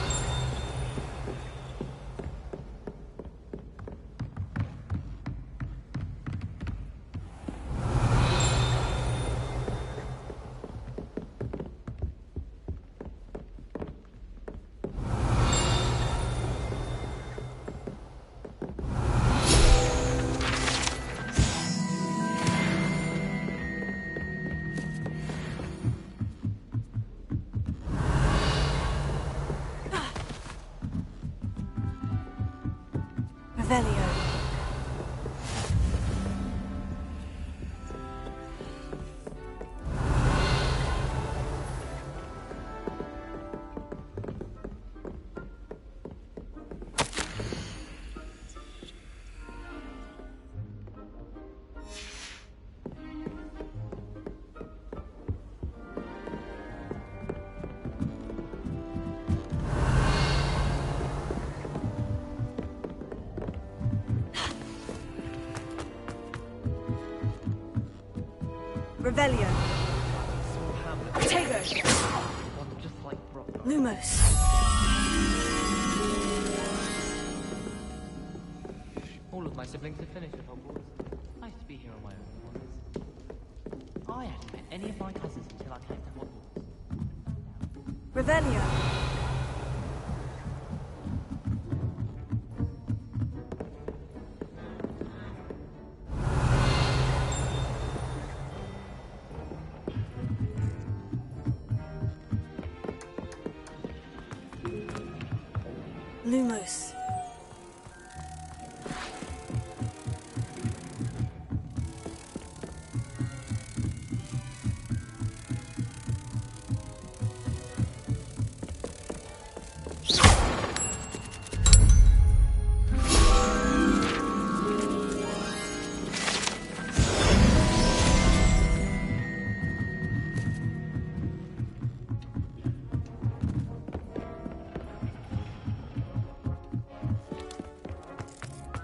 Revelio. Revelio. Tego. Lumos. All of my siblings have finished at Hogwarts. I used to be here on my own once. I hadn't met any of my cousins until I came to Hogwarts. Revelio. Lumos.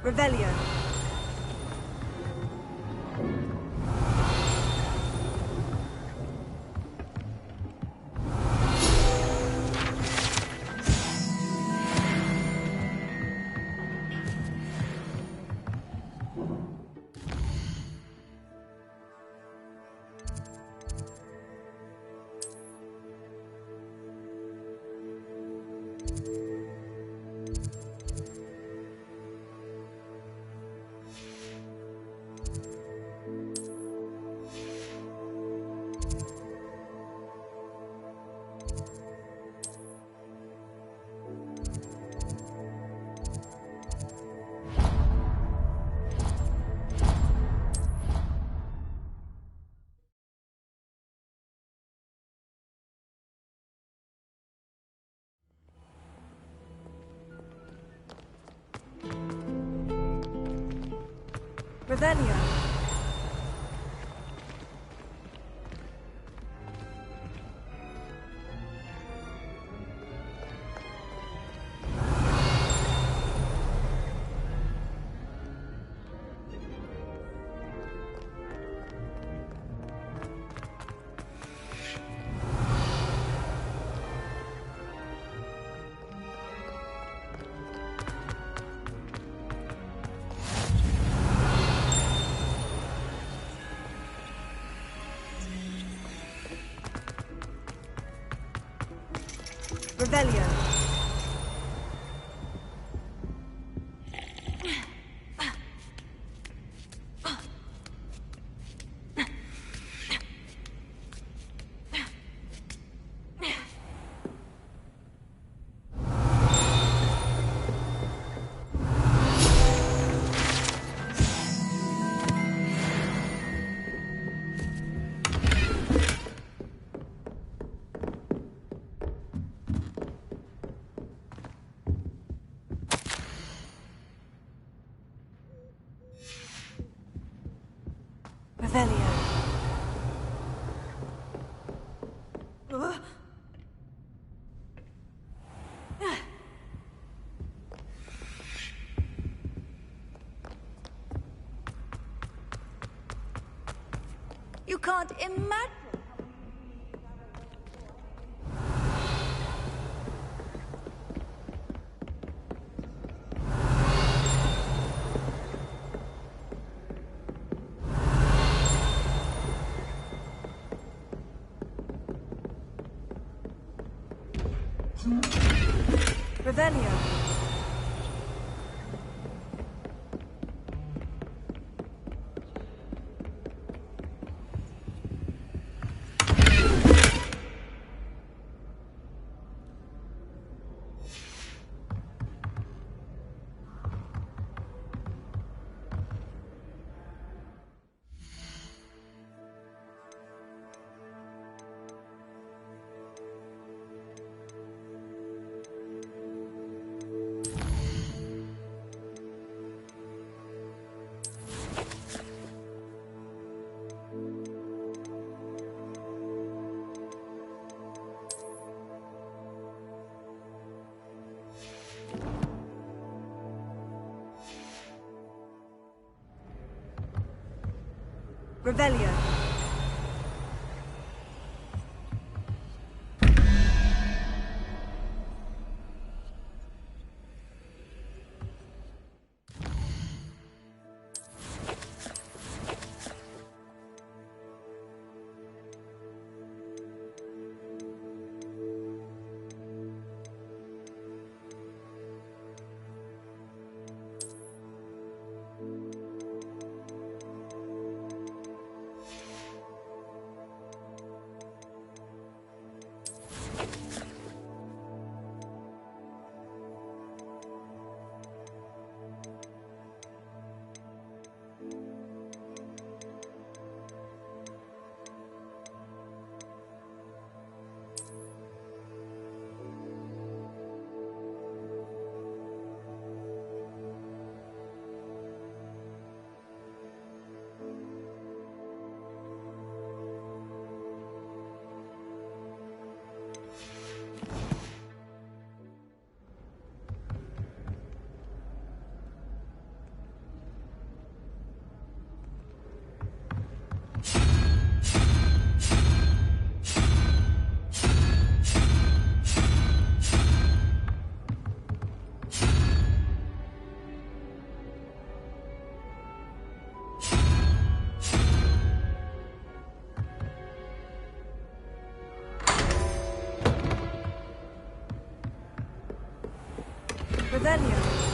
Revelio. Revelio. Revelio. Revelio. You can't imagine. Revelio. Revelio. Revelio.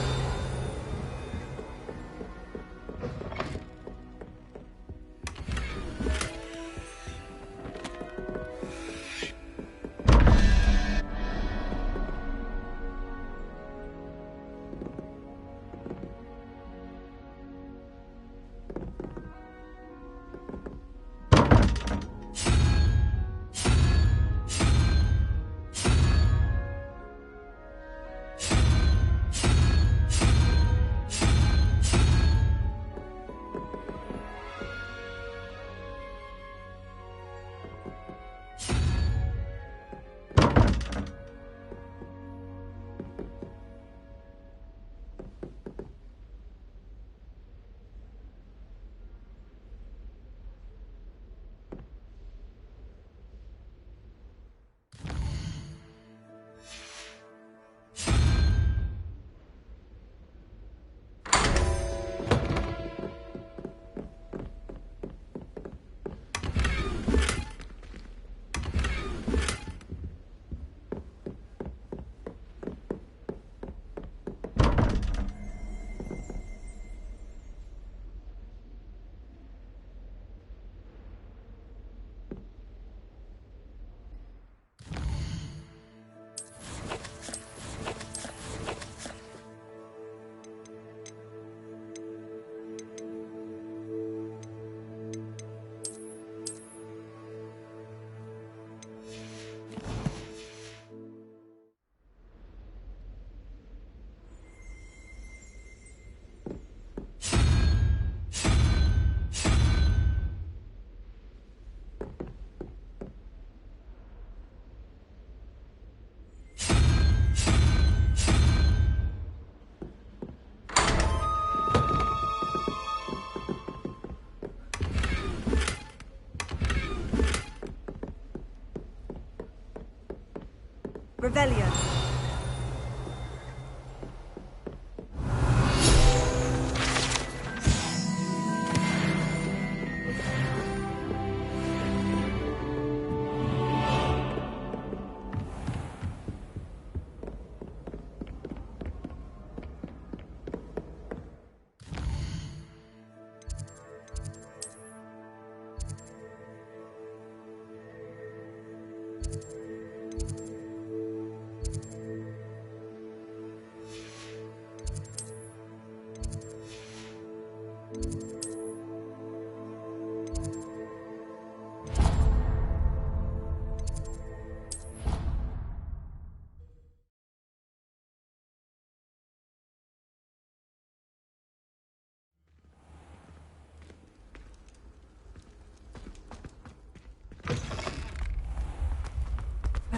Revelio.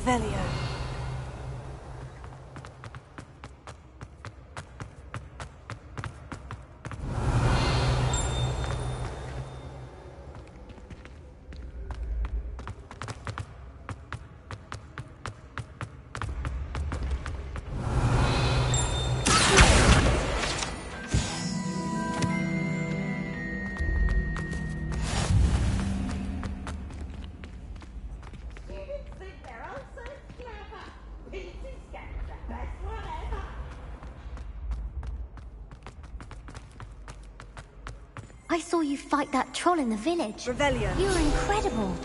Revelio. I saw you fight that troll in the village. Revelio. You were incredible.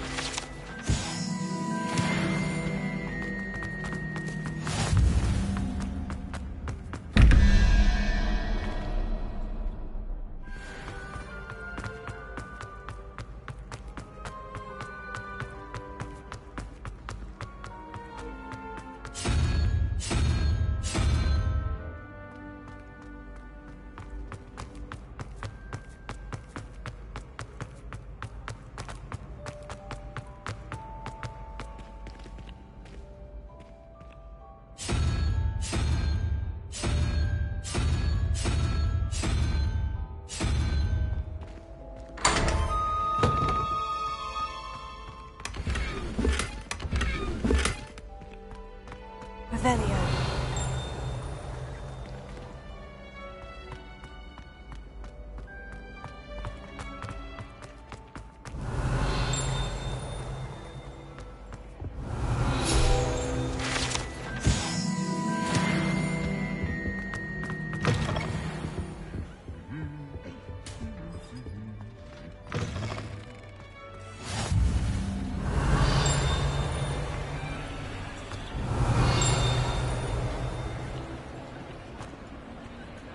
Revelio.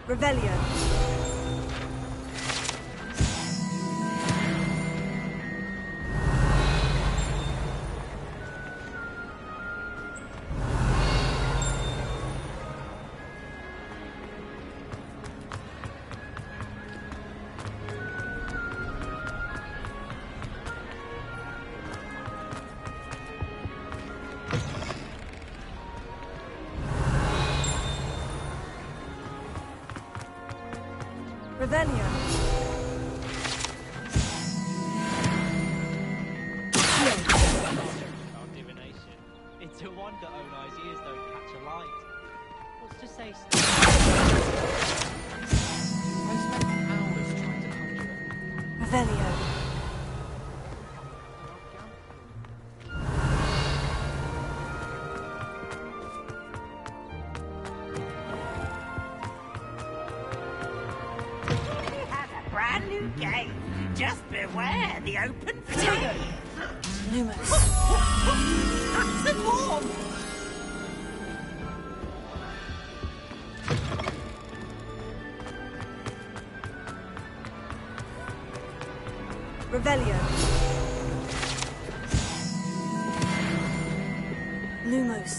Revelio. Revelio. Divination. It's a wonder Onai's ears don't catch a light. What's to say? I spent hours trying to conjure it. Revelio. Brand new game. Just beware the open flame. Lumos. That's the form. Revelio. Lumos.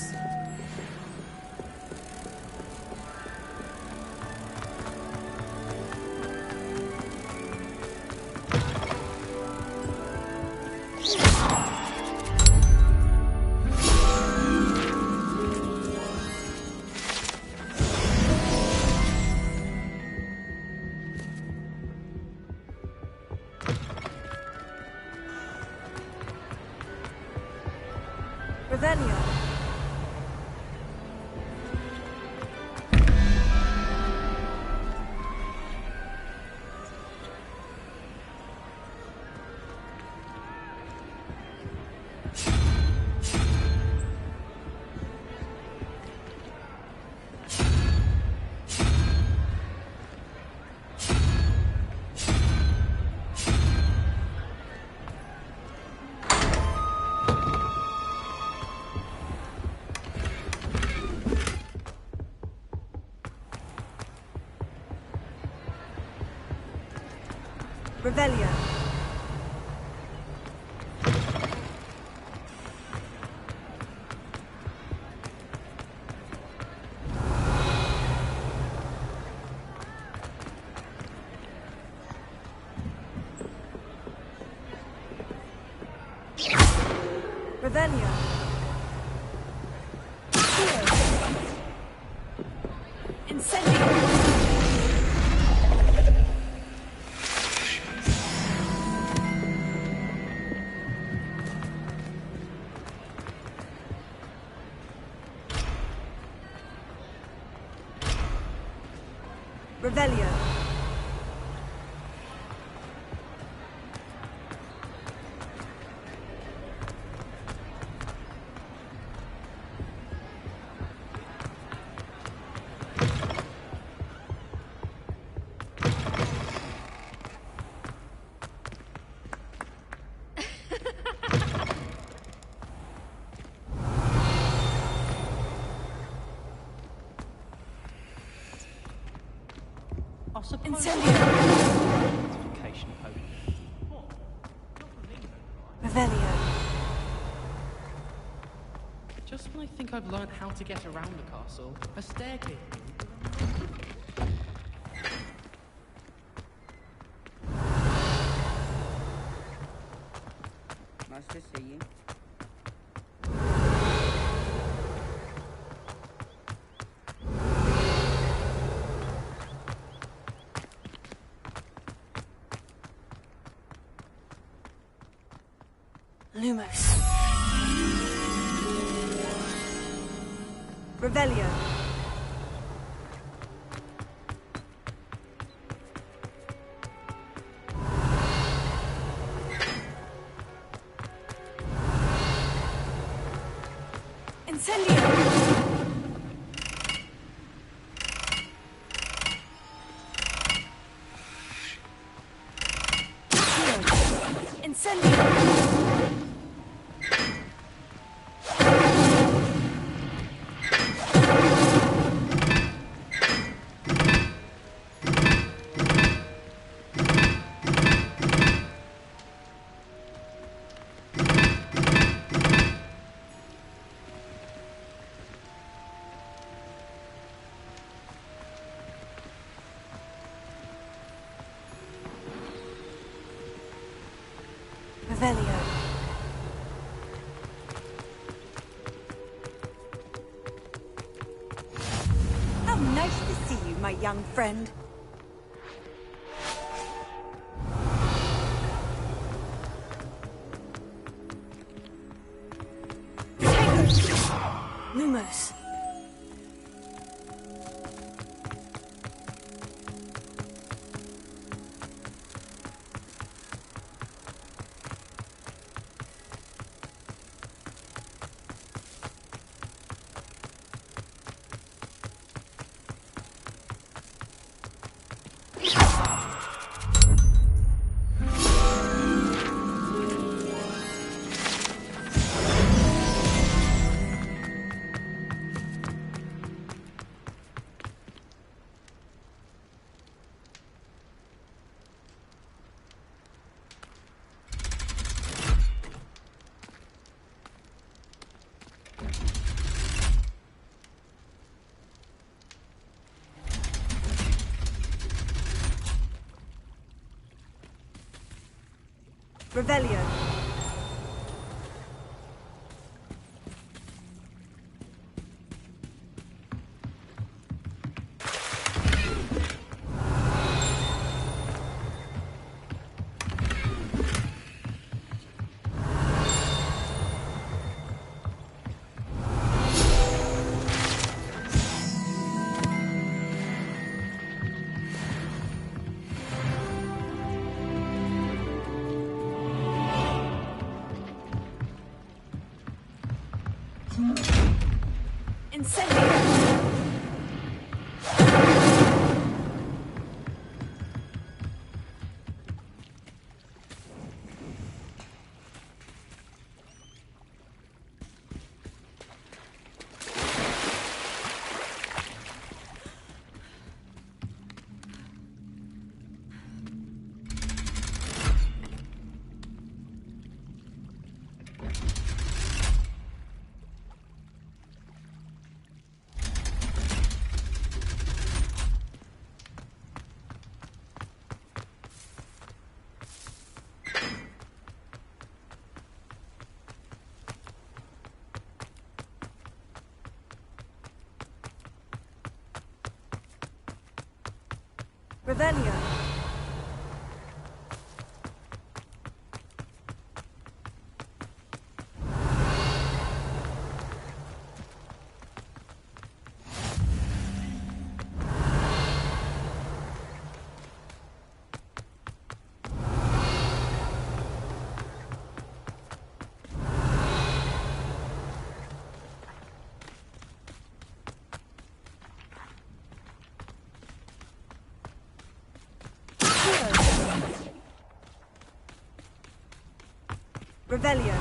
Revelio. Revelio. Revelio. Revelio. Revelio. Just when I think I've learned how to get around the castle, a staircase. Nice to see you. Lumos. Revelio. Incendio. Incendio. Revelio. How nice to see you, my young friend. Lumos. Revelio. Incendio. Revelio. Revelio.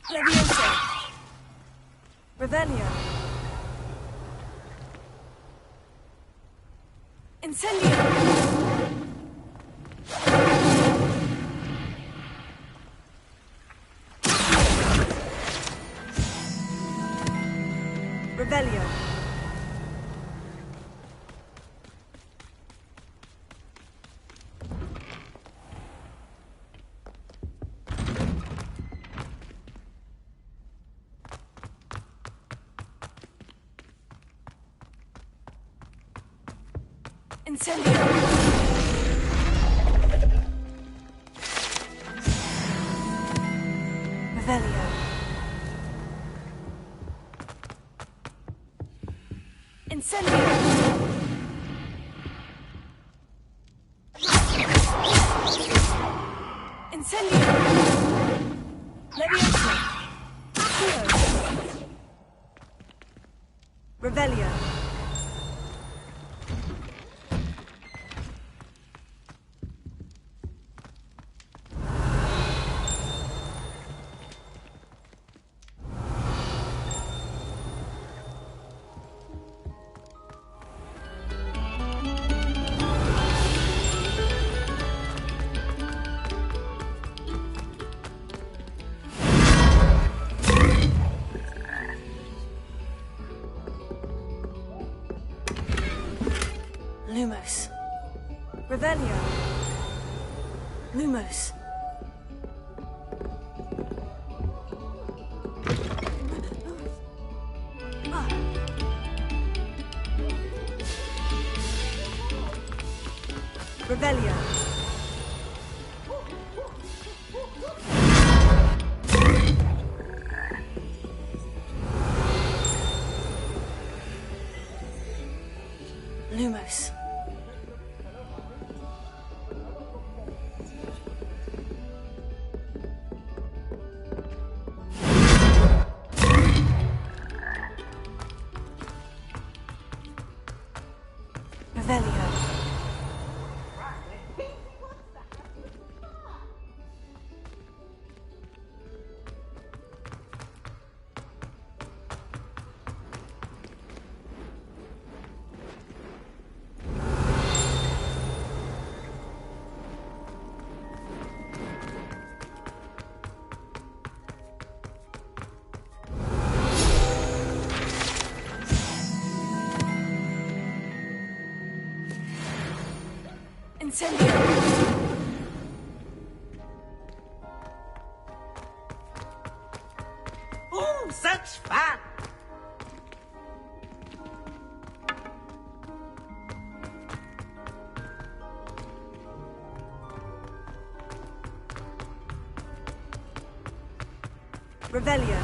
Levioso. Revelio. Incendio. Revelio. Incendio. Revelio. Incendio. Incendio. Levioso. Accio. Revelio. Lumos. Revelio. Lumos. Revelio. Lumos. Revelio. Incendio. Ooh, such fun! Revelio.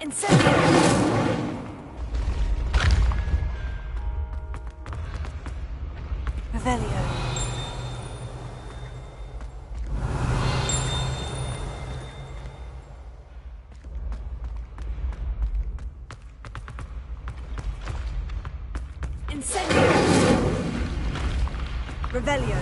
Incendio. Revelio. Incendio. Revelio.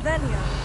Revelio.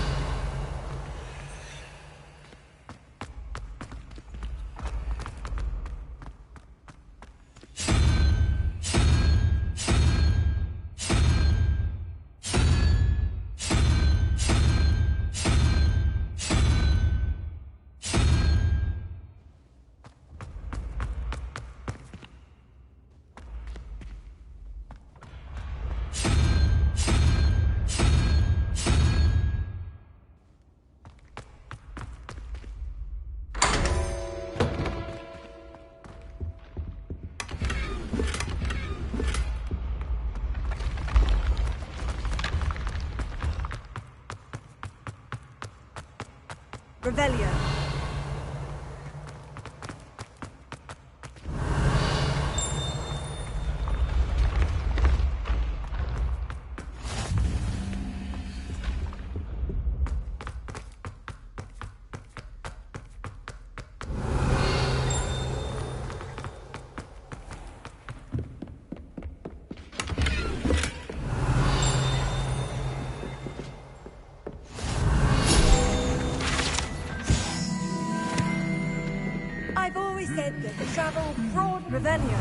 Revelio. I've always said that the travel brought Revelio.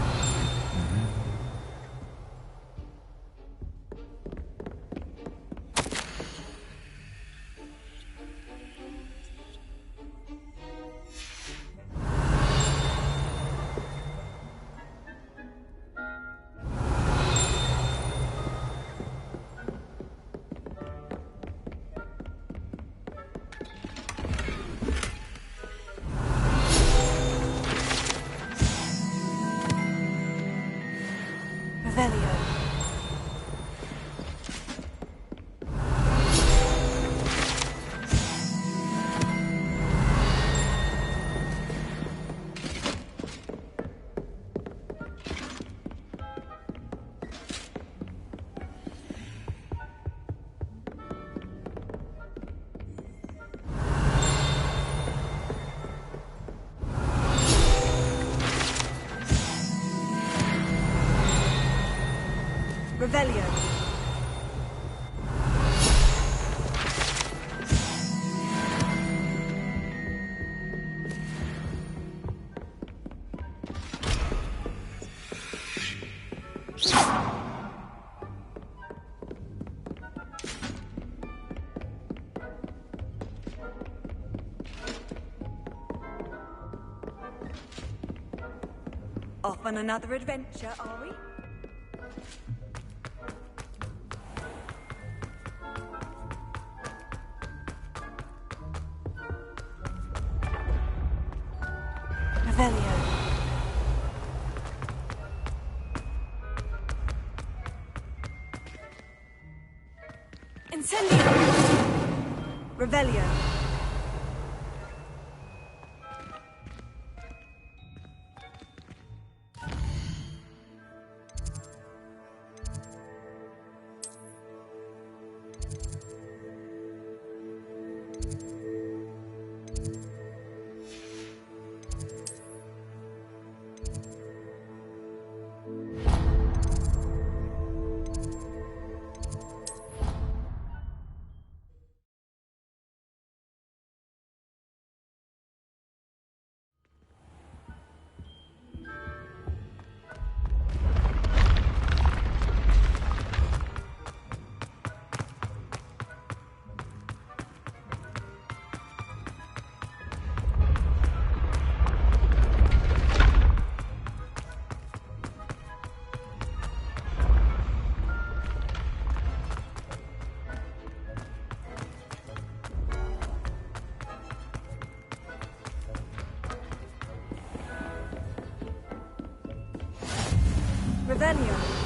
Revelio. Revelio. Off on another adventure, are we? Revelio. Incendio. Revelio. Revelio.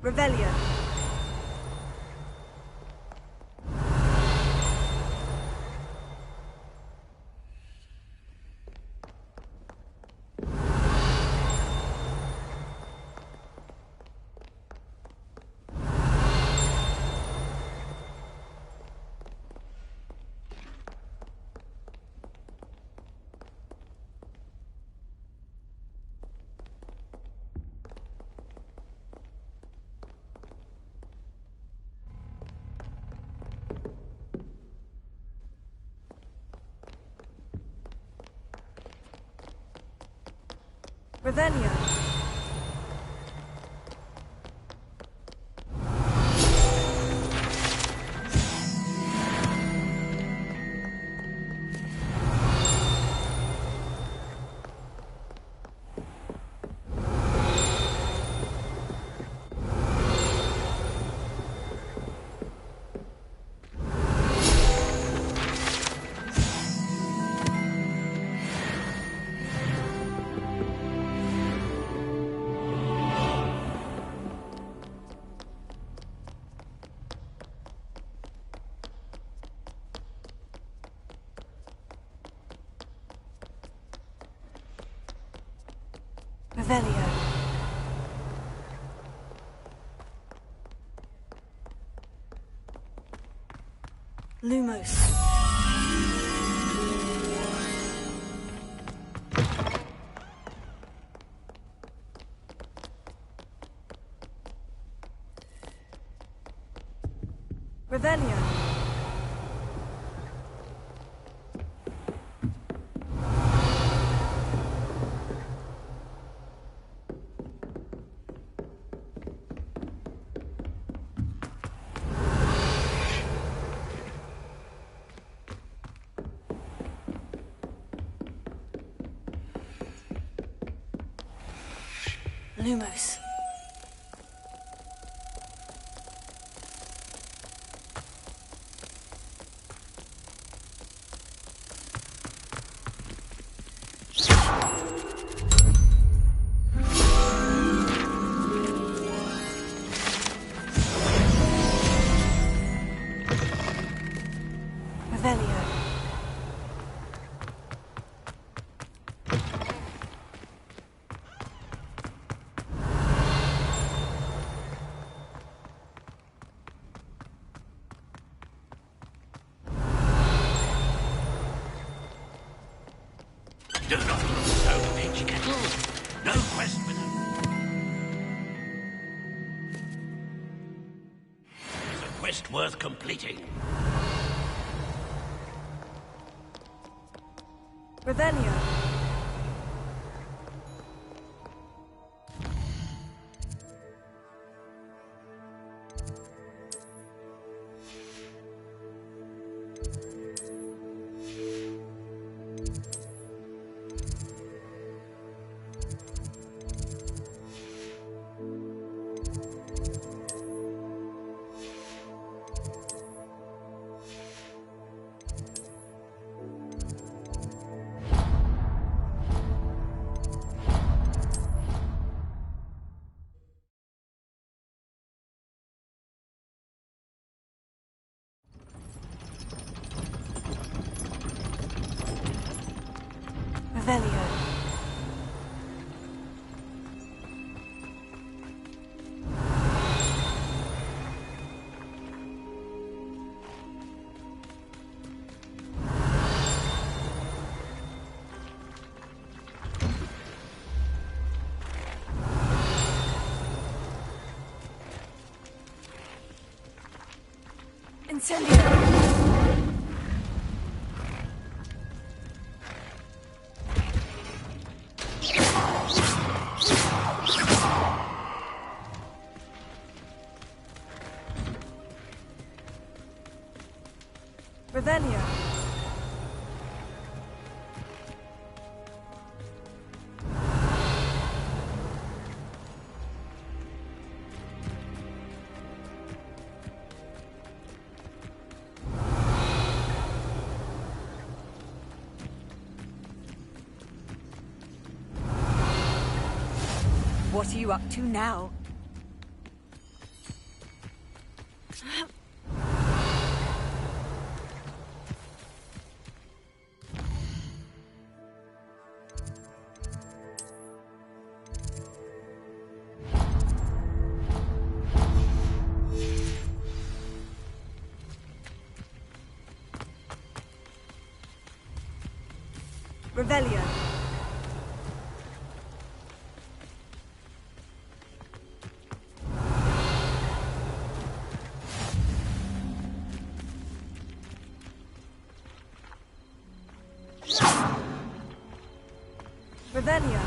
Revelio. Revelio. Revelio. Lumos. Revelio. Lumos. Revelio. Do not look so, Pitch Kettle. No quest with her. It's a quest worth completing. Revelio. Revelio. Incendio. Revelio. What are you up to now? Revelio. Revelio.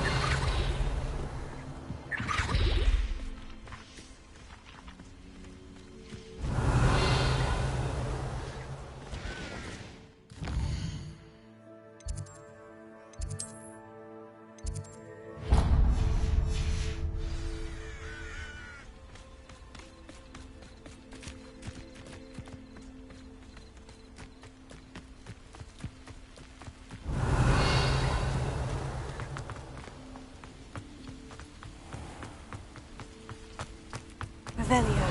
Revelio.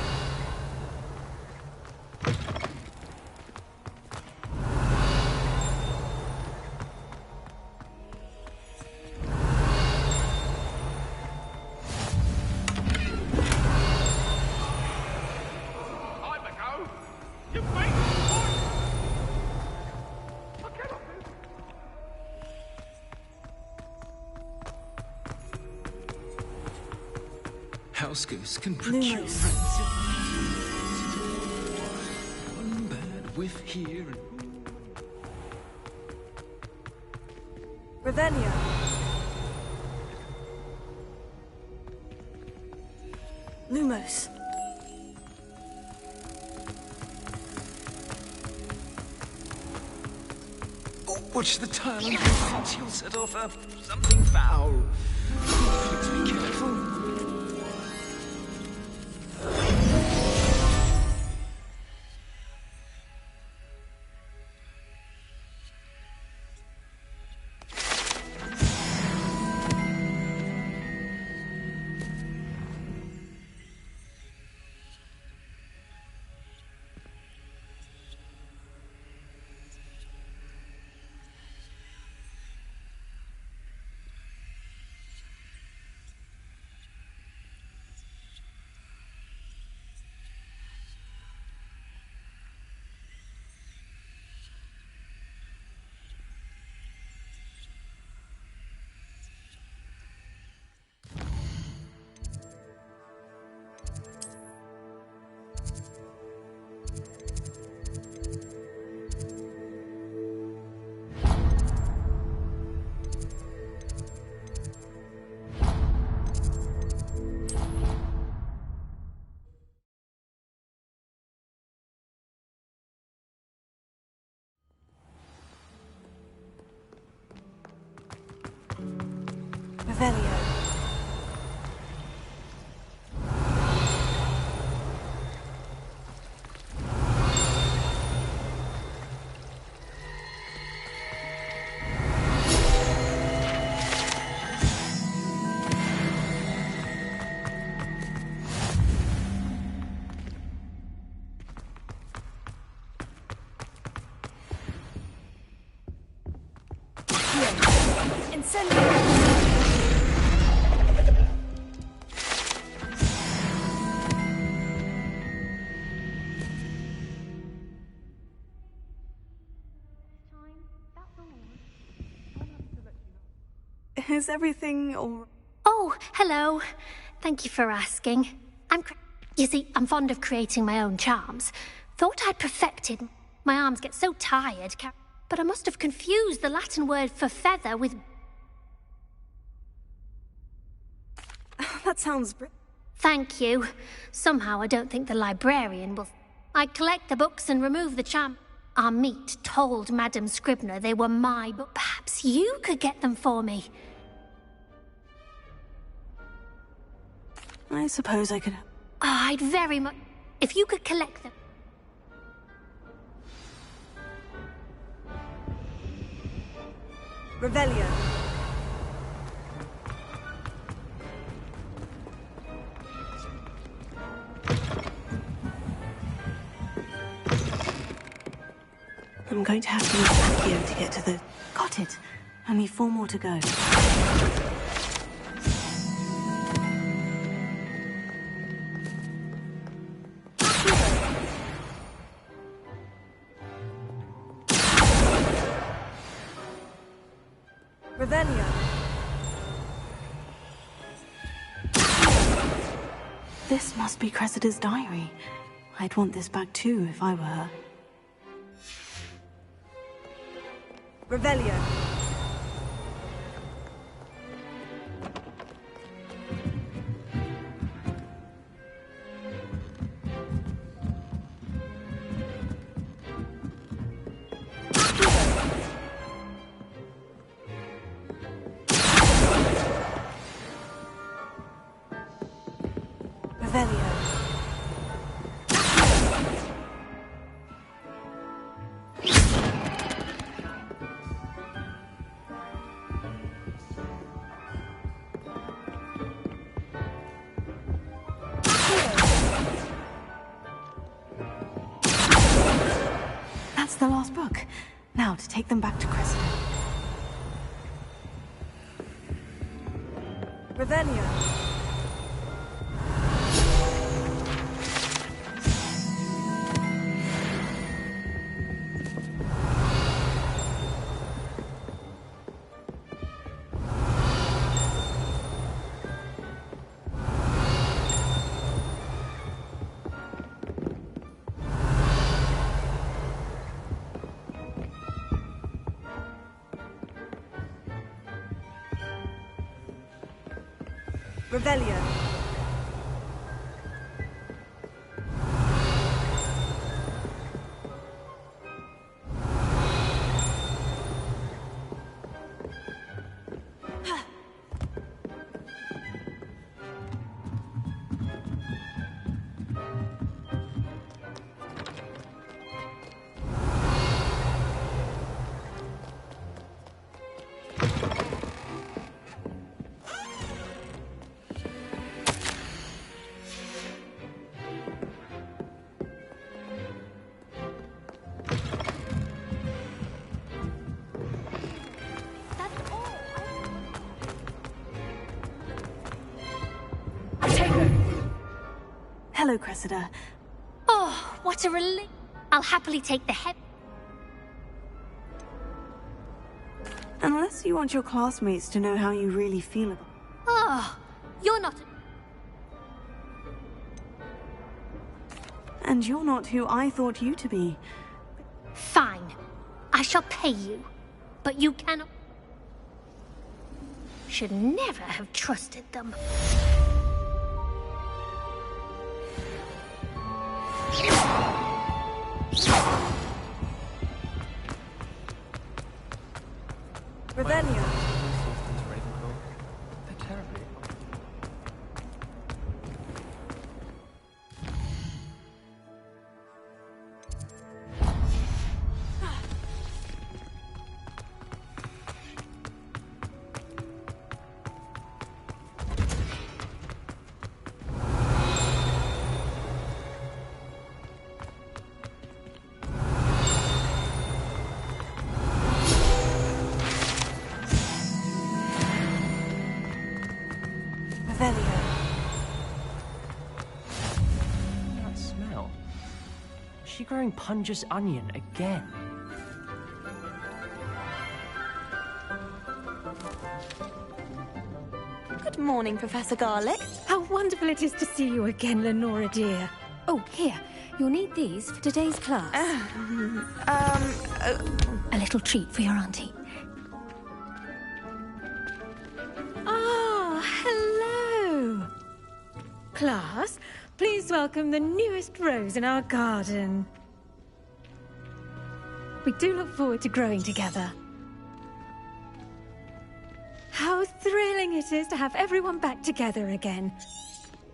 House ghosts can procure rancid. One bad whiff here and... Revelio. Lumos. Oh, watch the tile and think you'll set off something foul. Please be careful. Revelio. Is everything all... Oh, hello. Thank you for asking. You see, I'm fond of creating my own charms. Thought I'd perfected... My arms get so tired, but I must have confused the Latin word for feather with... That sounds... Thank you. Somehow I don't think the librarian will... I collect the books and remove the charm. Our meat told Madame Scribner they were my book. Perhaps you could get them for me. I suppose I could... I'd very much... If you could collect them. Revelio. I'm going to have to use Accio to get to the... Got it. Only 4 more to go. Revelio. This must be Cressida's diary. I'd want this back too if I were her. Revelio. Revelio. That's the last book. Now to take them back to Cressida. Revelio. Revelio. Hello, Cressida. Oh, what a relief. I'll happily take the head. Unless you want your classmates to know how you really feel about... Oh, you're not... And you're not who I thought you to be. Fine. I shall pay you. But you cannot... Should never have trusted them. Revelio. They're terribly. That smell. Is she growing Punja's onion again? Good morning, Professor Garlic. How wonderful it is to see you again, Lenora dear. Oh, here. You'll need these for today's class. A little treat for your auntie. Ah, hello. Class, please welcome the newest rose in our garden. We do look forward to growing together. How thrilling it is to have everyone back together again.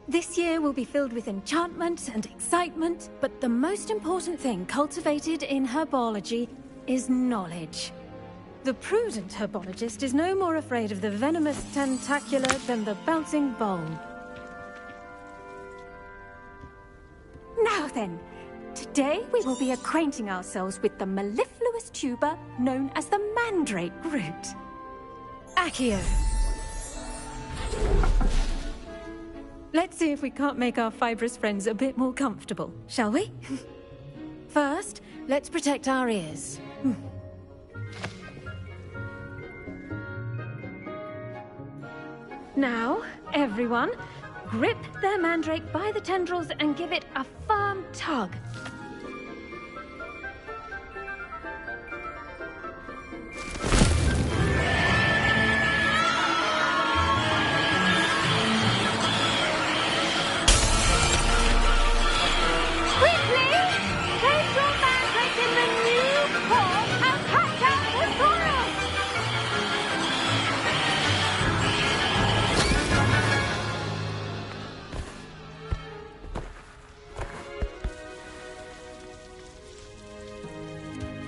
This year will be filled with enchantment and excitement, but the most important thing cultivated in herbology is knowledge. The prudent herbologist is no more afraid of the venomous tentacular than the bouncing bowl. Now then, today we will be acquainting ourselves with the mellifluous poisonous tuber known as the mandrake root. Accio. Let's see if we can't make our fibrous friends a bit more comfortable, shall we? First, let's protect our ears. Now, everyone, grip their mandrake by the tendrils and give it a firm tug.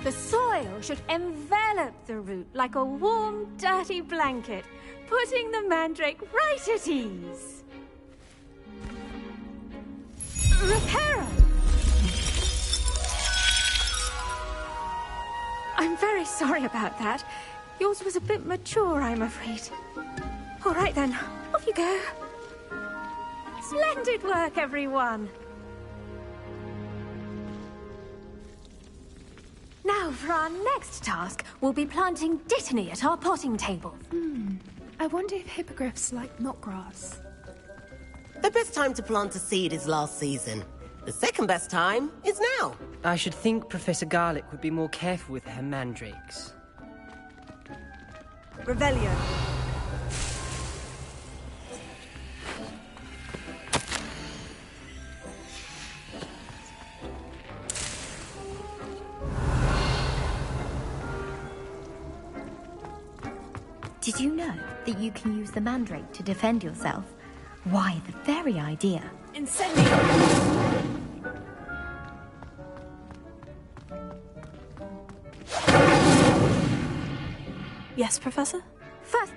The soil should envelop the root like a warm, dirty blanket, putting the mandrake right at ease. Reparo! I'm very sorry about that. Yours was a bit mature, I'm afraid. All right then, off you go. Splendid work, everyone! Now, for our next task, we'll be planting dittany at our potting table. I wonder if hippogriffs like knotgrass. The best time to plant a seed is last season. The second best time is now. I should think Professor Garlic would be more careful with her mandrakes. Revelio. Did you know that you can use the mandrake to defend yourself? Why, the very idea. Incendio! Yes, Professor? First...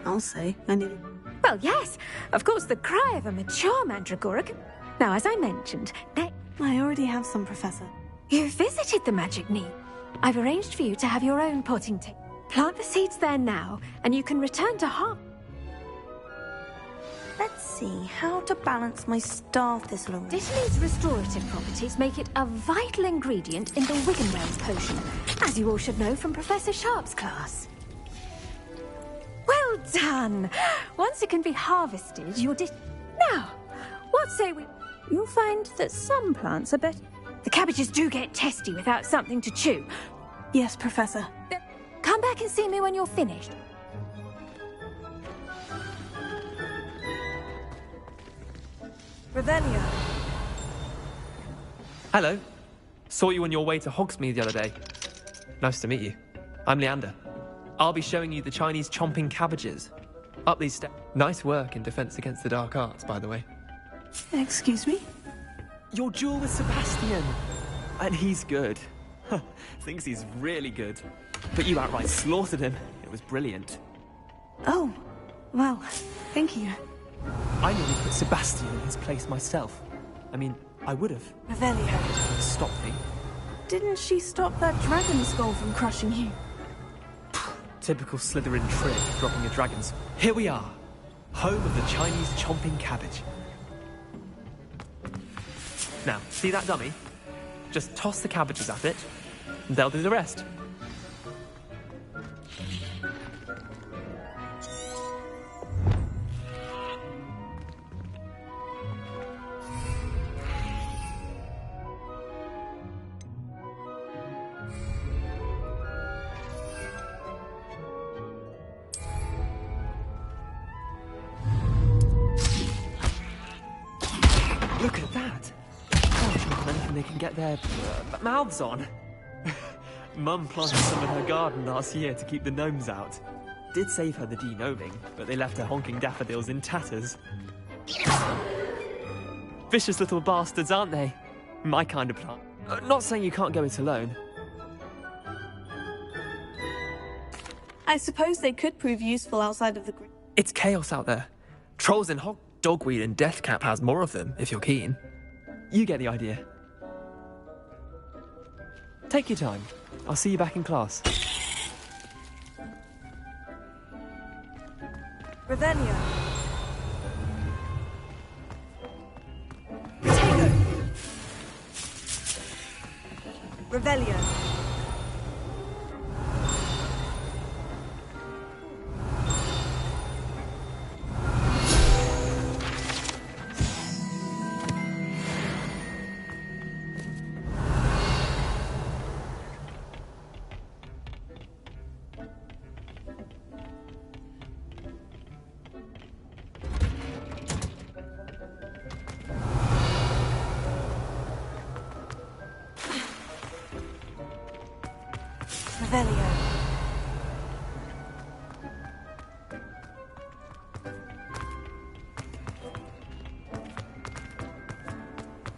I'll say, I need... Well, yes. Of course, the cry of a mature mandragora can... Now, as I mentioned, I already have some, Professor. You visited the magic knee. I've arranged for you to have your own potting table. Plant the seeds there now, and you can return to harm. Let's see, how to balance my star thistle. Dittany's restorative properties make it a vital ingredient in the Wiggenwells potion, as you all should know from Professor Sharp's class. Well done! Once it can be harvested, your Now, what say we... You'll find that some plants are better. The cabbages do get testy without something to chew. Yes, Professor. Come back and see me when you're finished. Revelio. Hello. Saw you on your way to Hogsmeade the other day. Nice to meet you. I'm Leander. I'll be showing you the Chinese chomping cabbages. Up these steps. Nice work in Defense Against the Dark Arts, by the way. Excuse me? Your duel with Sebastian. And he's good. Thinks he's really good. But you outright slaughtered him. It was brilliant. Oh, well, thank you. I nearly put Sebastian in his place myself. I mean, I would have. Revelio. Stop me. Didn't she stop that dragon skull from crushing you? Typical Slytherin trick, dropping a dragon's. Here we are. Home of the Chinese chomping cabbage. Now, see that dummy? Just toss the cabbages at it, and they'll do the rest. Look at that! Gosh, not anything they can get their mouths on. Mum planted some in her garden last year to keep the gnomes out. Did save her the de-gnoming, but they left her honking daffodils in tatters. Vicious little bastards, aren't they? My kind of plant. Not saying you can't go it alone. I suppose they could prove useful outside of the group. It's chaos out there. Trolls in dogweed and deathcap has more of them, if you're keen. You get the idea. Take your time. I'll see you back in class. Revelio. Revelio. Revelio.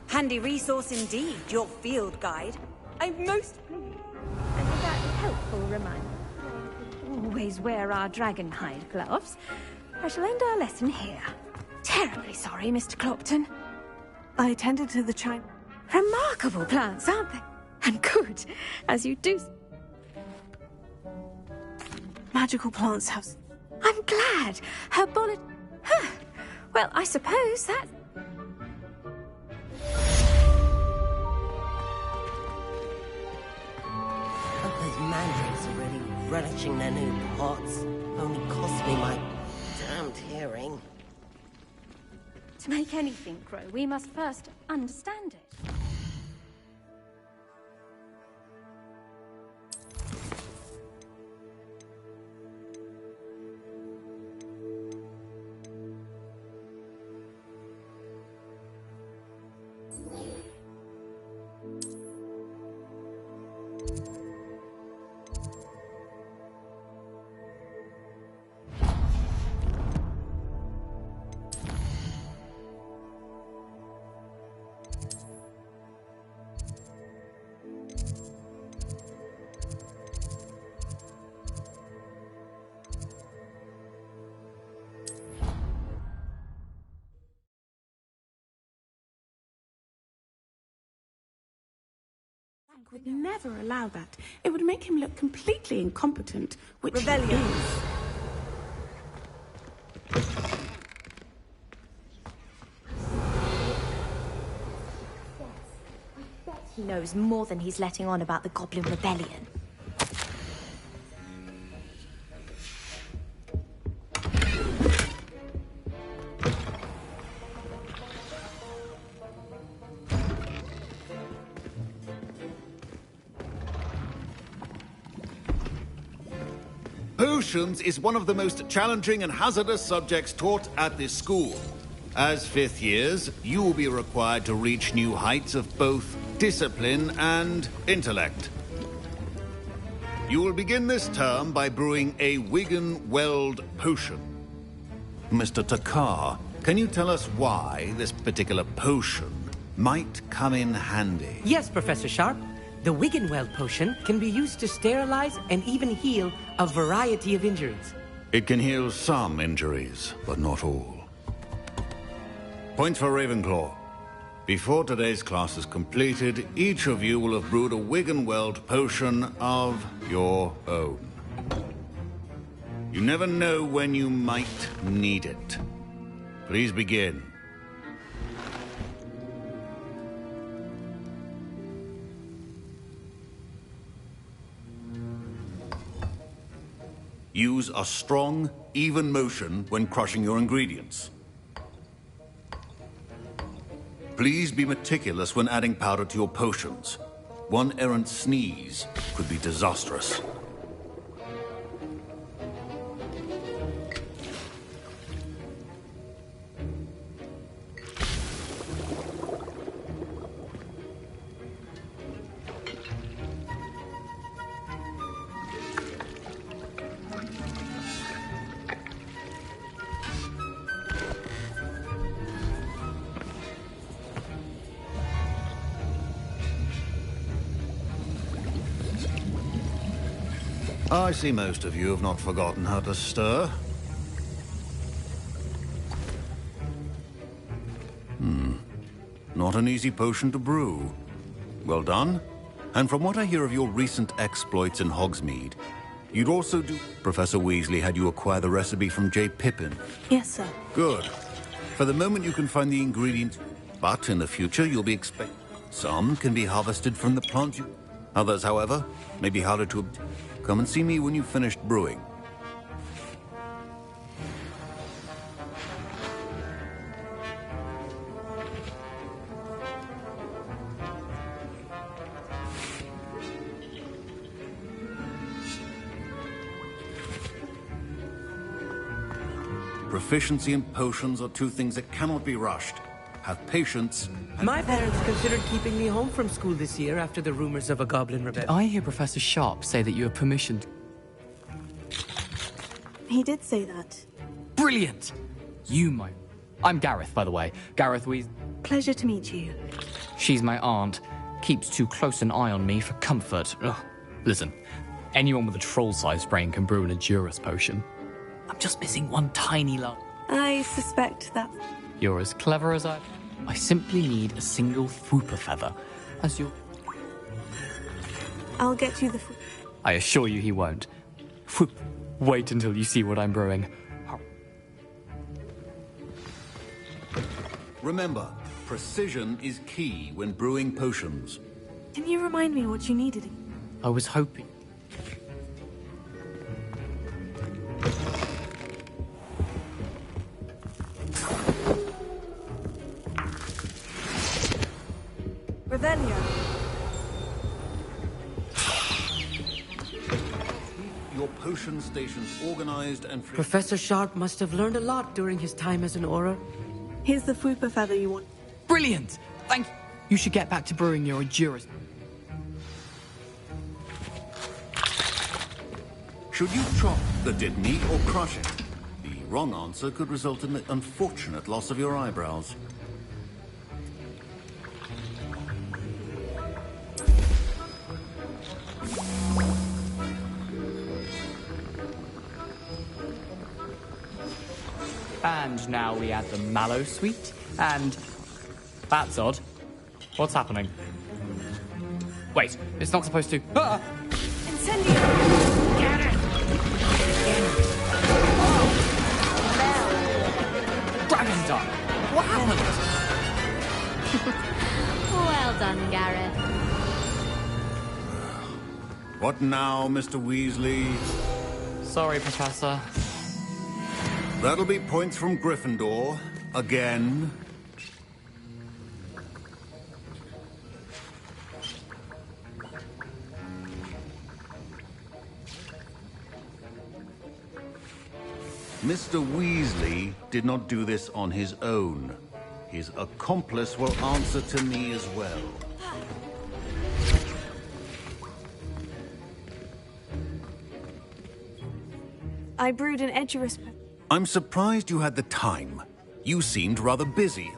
Handy resource indeed, your field guide. I'm most pleased. And with that helpful reminder, always wear our dragon hide gloves. I shall end our lesson here. Terribly sorry, Mr. Clopton. I attended to the China. Remarkable plants, aren't they? And good, as you do. Magical plants have... I'm glad. Herbology... Huh. Well, I suppose that... Those mandrakes are really relishing their new pots. Only cost me my damned hearing. To make anything grow, we must first understand it. Would never allow that. It would make him look completely incompetent, which Revelio. he is. He knows more than he's letting on about the Goblin Rebellion. Potions is one of the most challenging and hazardous subjects taught at this school. As fifth years, you will be required to reach new heights of both discipline and intellect. You will begin this term by brewing a Wigan-Weld potion. Mr. Takar, can you tell us why this particular potion might come in handy? Yes, Professor Sharp. The Wigan-Weld potion can be used to sterilize and even heal a variety of injuries. It can heal some injuries, but not all. Points for Ravenclaw. Before today's class is completed, each of you will have brewed a Wigan-Weld potion of your own. You never know when you might need it. Please begin. Use a strong, even motion when crushing your ingredients. Please be meticulous when adding powder to your potions. One errant sneeze could be disastrous. I see most of you have not forgotten how to stir. Not an easy potion to brew. Well done. And from what I hear of your recent exploits in Hogsmeade, you'd also do... Professor Weasley had you acquire the recipe from J. Pippin. Yes, sir. Good. For the moment, you can find the ingredients, but in the future, you'll be expected. Some can be harvested from the plant you... Others, however, may be harder to obtain. Come and see me when you've finished brewing. Proficiency and potions are two things that cannot be rushed. Have patience. My parents considered keeping me home from school this year after the rumors of a goblin rebellion. I hear Professor Sharp say that you have permission. He did say that. Brilliant! I'm Gareth, by the way. Gareth Weasley. Pleasure to meet you. She's my aunt. Keeps too close an eye on me for comfort. Ugh. Listen, anyone with a troll-sized brain can brew an Endurus potion. I'm just missing one tiny lump. I suspect that... You're as clever as I simply need a single Fwooper feather. As you... I'll get you the... I assure you he won't. Whoop. Wait until you see what I'm brewing. Remember, precision is key when brewing potions. Can you remind me what you needed? I was hoping... Revelio. Your potion station's organized and free. Professor Sharp must have learned a lot during his time as an Auror. Here's the Fwooper feather you want. Brilliant! Thank you. You should get back to brewing your Endurus. Should you chop the Didney or crush it? The wrong answer could result in the unfortunate loss of your eyebrows. And now we add the mallow sweet, and... That's odd. What's happening? Wait, it's not supposed to... Ah! Incendio! Get it! Dragon Dog! What happened? Well done, Gareth. What now, Mr. Weasley? Sorry, Professor. That'll be points from Gryffindor. Again. Mr. Weasley did not do this on his own. His accomplice will answer to me as well. I brewed an Edurus... I'm surprised you had the time. You seemed rather busy.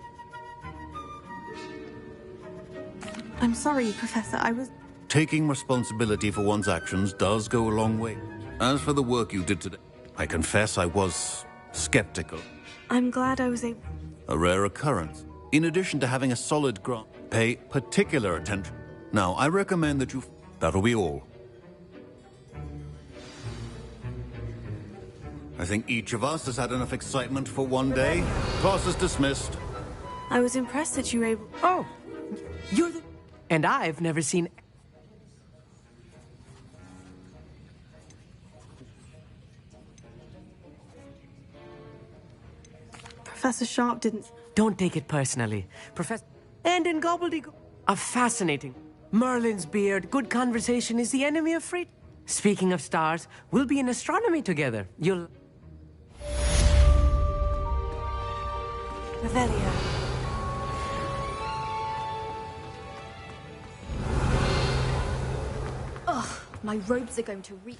I'm sorry, Professor, I was... Taking responsibility for one's actions does go a long way. As for the work you did today, I confess I was skeptical. I'm glad I was able... A rare occurrence. In addition to having a solid grant, pay particular attention. Now, I recommend that you... That'll be all. I think each of us has had enough excitement for one day. Class is dismissed. I was impressed that you were able... Oh! You're the... And I've never seen... Professor Sharp didn't... Don't take it personally. Professor... And in gobbledygook... A fascinating... Merlin's beard, good conversation is the enemy of freedom. Speaking of stars, we'll be in astronomy together. You'll... Revelio. Ugh, my robes are going to reek.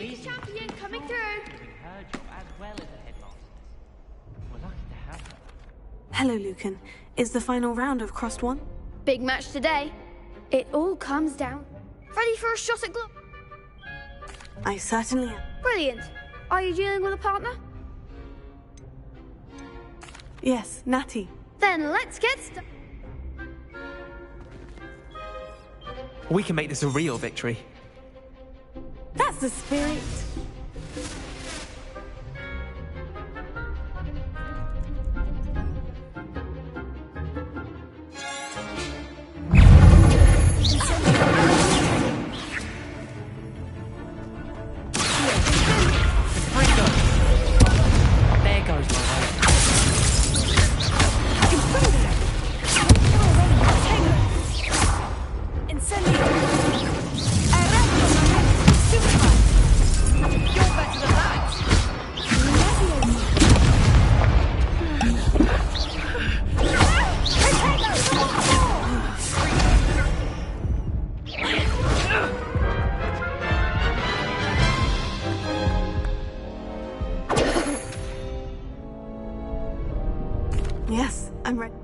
King's champion coming through. Doing her job as well as the headmaster's. We're lucky to have her. Hello, Lucan. Is the final round of Crossed won? Big match today. It all comes down. Ready for a shot at glory? I certainly am. Brilliant. Are you dealing with a partner? Yes, Natty. Then let's get started. We can make this a real victory. That's the spirit. There goes my life. Yes, I'm ready.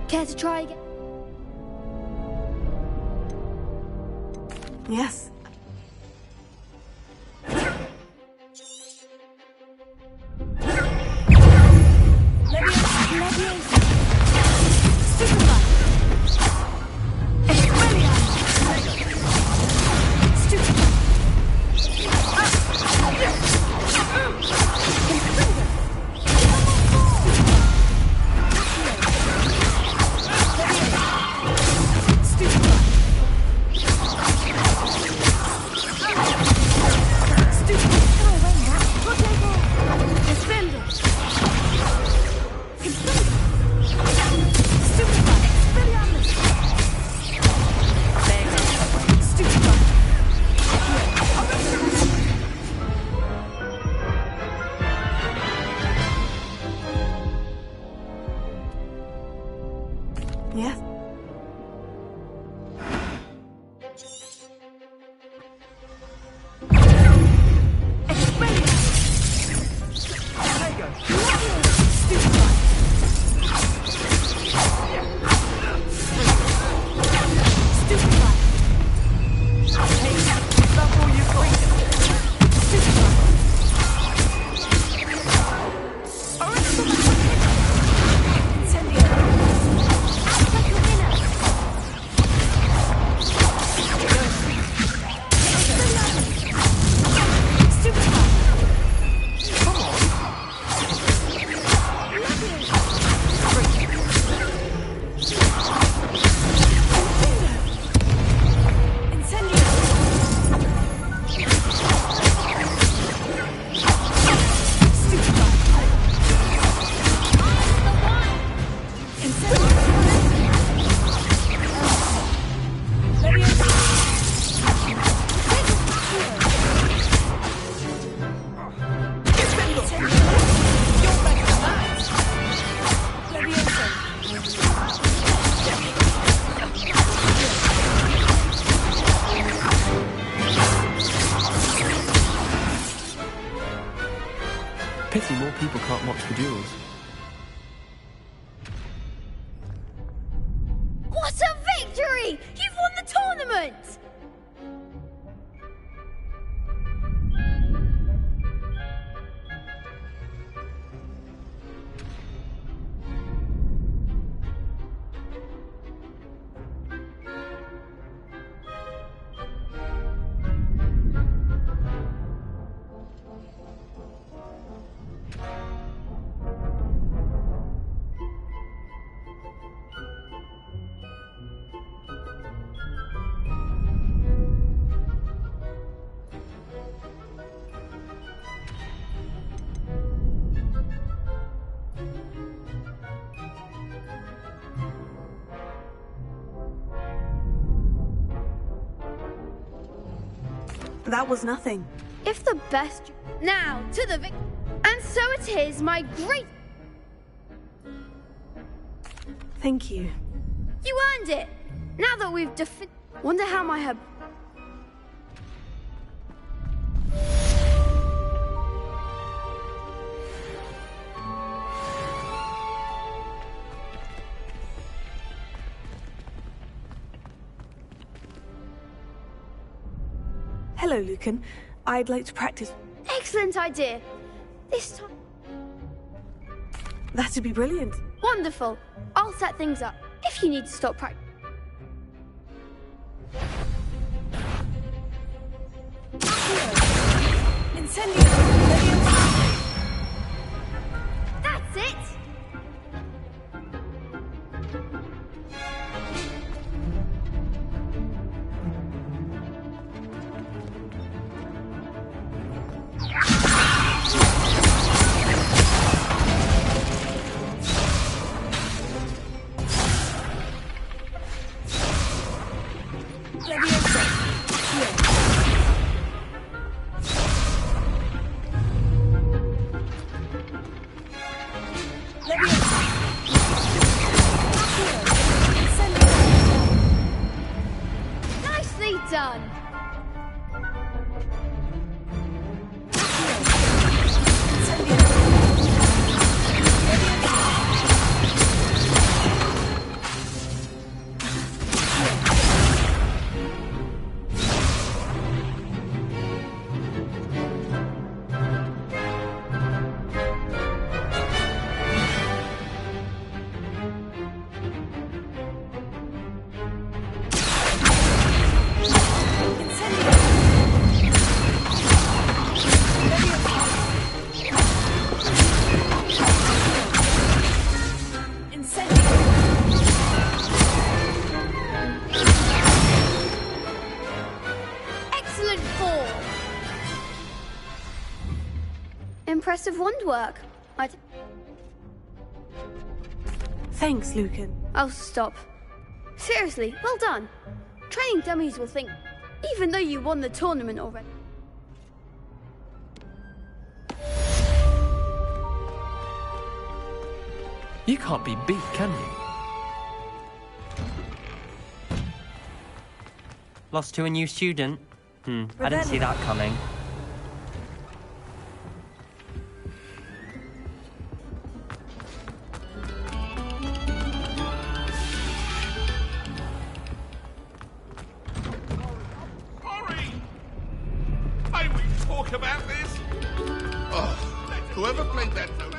Care to try again? Yes. Yes. Incendio. for duels. What a victory! You've won the tournament! That was nothing. If the best... Now, to the vic... And so it is, my great... Thank you. You earned it! Now that we've Wonder how my hub... Hello, Lucan. I'd like to practice. Excellent idea. This time... That'd be brilliant. Wonderful. I'll set things up. If you need to stop practice... That's it! Nicely done! Excellent form! Impressive wand work. Thanks, Lucan. Oh, stop. Seriously, well done. Training dummies will think, even though you won the tournament already. You can't be beat, can you? Lost to a new student? I didn't see that coming. May we talk about this? Oh, whoever played that note.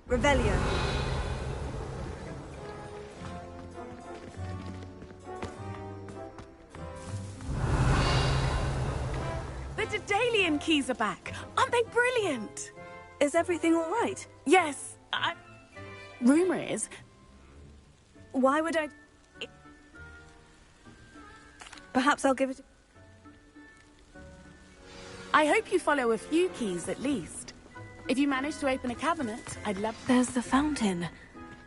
Revelio. The Daedalian keys are back. Aren't they brilliant? Is everything all right? Yes. Rumor is... Why would I... Perhaps I'll give it... I hope you follow a few keys at least. If you manage to open a cabinet, I'd love... There's the fountain.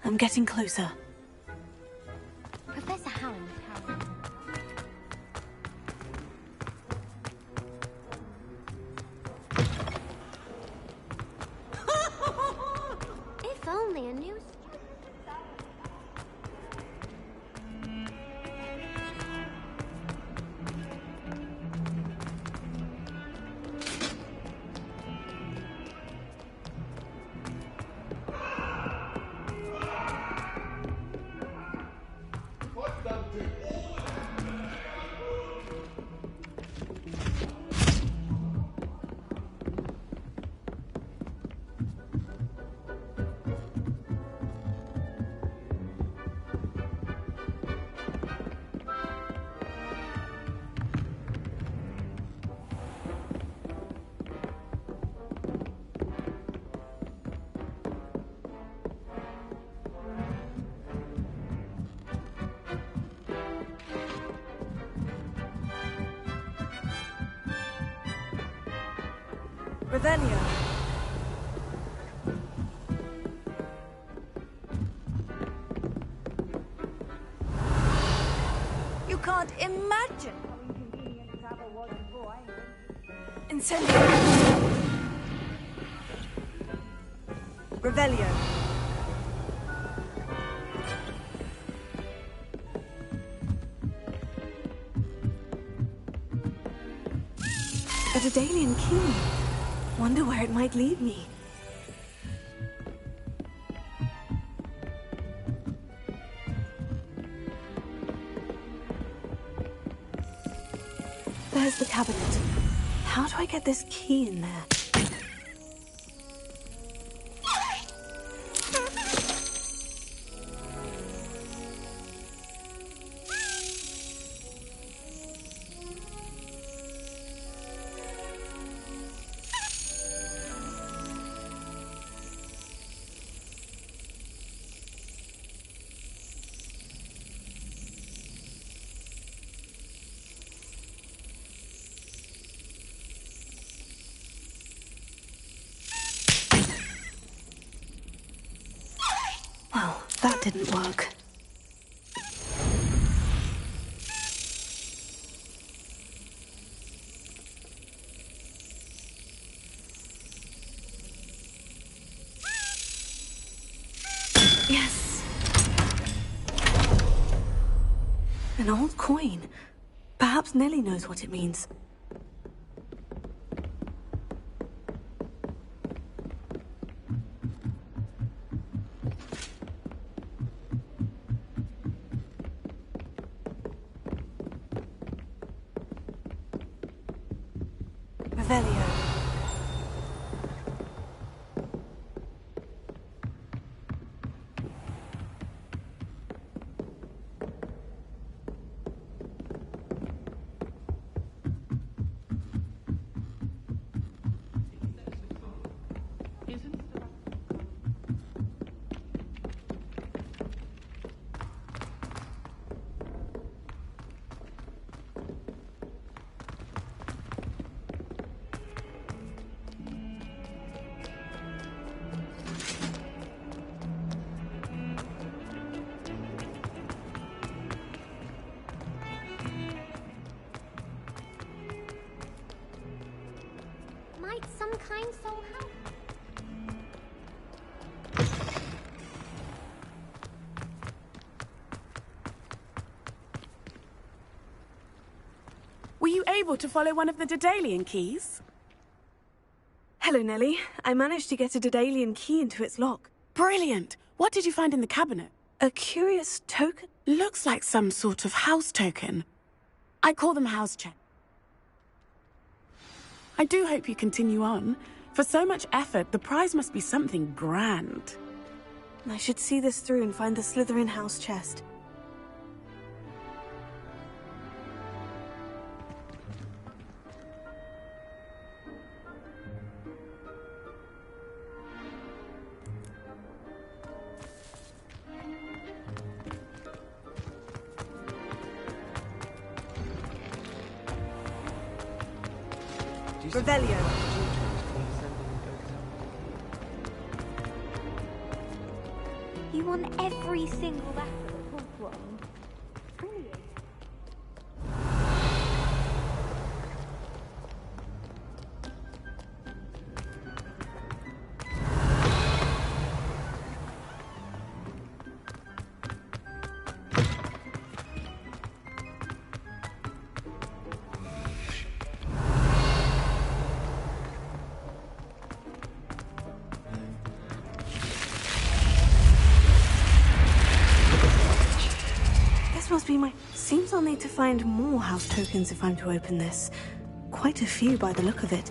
I'm getting closer. Professor Howland. If only a new... Revelio. You can't imagine how inconvenient travel was before. Incendio. Revelio. A Daedalian key. Wonder where it might lead me. There's the cabinet. How do I get this key in there? Well, that didn't work. Yes. An old coin. Perhaps Nellie knows what it means. Revelio. Might some kind soul help? Were you able to follow one of the Daedalian keys? Hello, Nellie. I managed to get a Daedalian key into its lock. Brilliant! What did you find in the cabinet? A curious token? Looks like some sort of house token. I call them house checks. I do hope you continue on. For so much effort, the prize must be something grand. I should see this through and find the Slytherin house chest. Revelio. You won every single battle at Hogswald. Brilliant. Must be my... Seems I'll need to find more house tokens if I'm to open this. Quite a few by the look of it.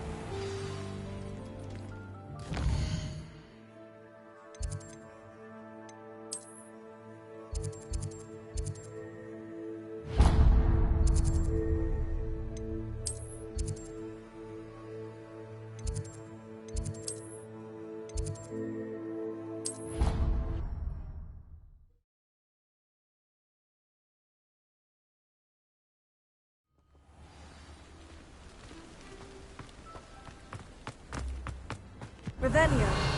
Revelio.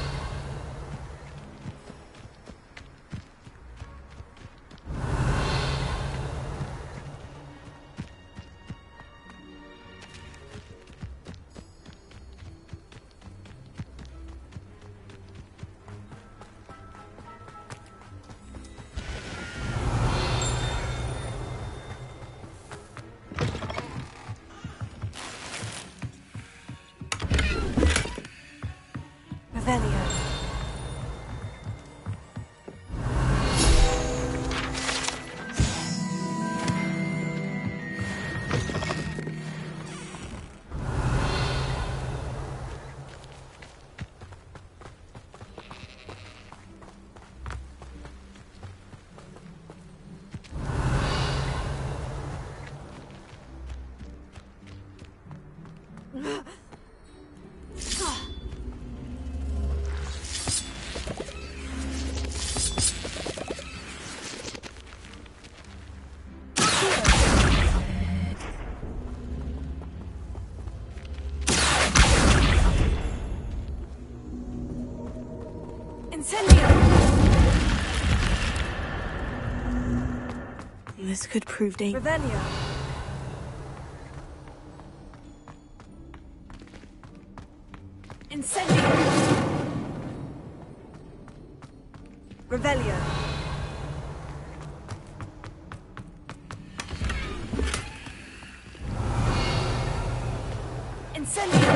This could prove dangerous. Revelio. Incendio. Revelio. Incendio.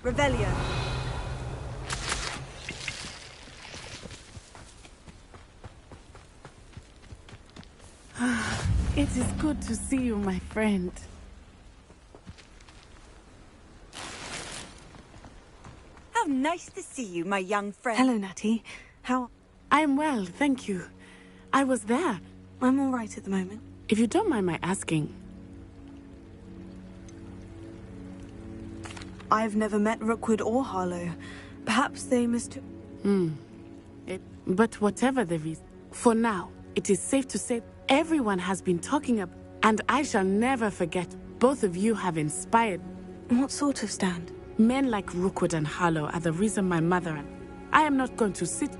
Revelio. It is good to see you, my friend. How nice to see you, my young friend. Hello, Natty. How... I'm well, thank you. I was there. I'm all right at the moment. If you don't mind my asking. I've never met Rookwood or Harlow. Perhaps they mistook... But whatever the reason, for now, it is safe to say everyone has been talking about, and I shall never forget. Both of you have inspired. What sort of stand? Men like Rookwood and Harlow are the reason my mother and I am not going to sit.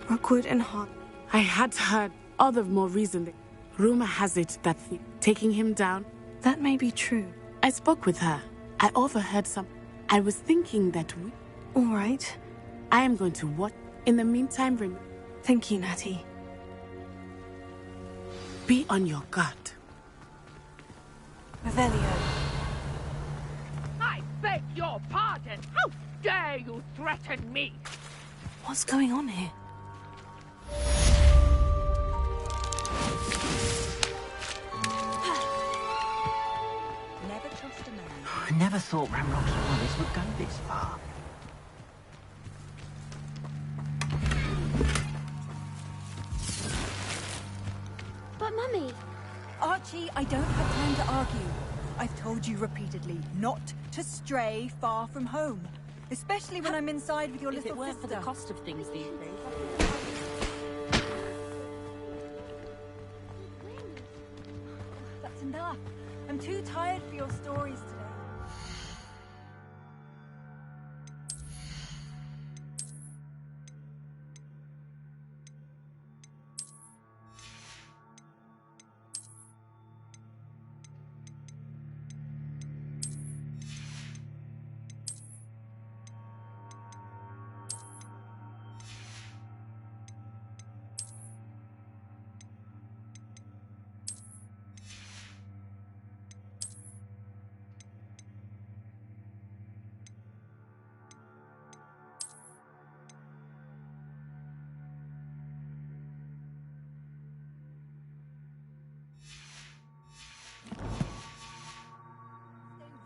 Rookwood and Harlow. I had heard all the more reason. Rumor has it that taking him down. That may be true. I spoke with her. I overheard some. I was thinking that we... All right. I am going to watch. In the meantime, Thank you, Natty. Be on your guard. Revelio. I beg your pardon. How dare you threaten me? What's going on here? Never trust a man. I never thought Ramrock's Wallace would go this far. But Mummy... Archie, I don't have time to argue. I've told you repeatedly not to stray far from home. Especially when I'm inside with your little sister. If it weren't for the cost of things these days... That's enough. I'm too tired for your stories today.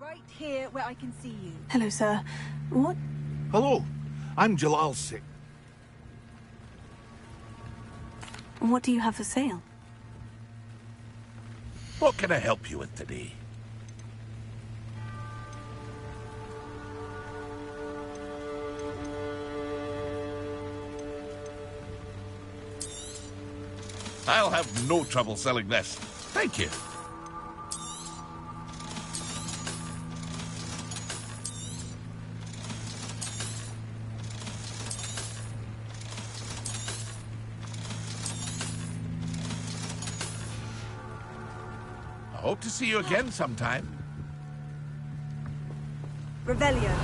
Right here where I can see you. Hello, sir. What? Hello, I'm Jalal Singh. What do you have for sale? What can I help you with today? I'll have no trouble selling this. Thank you. I hope to see you again sometime. Revelio.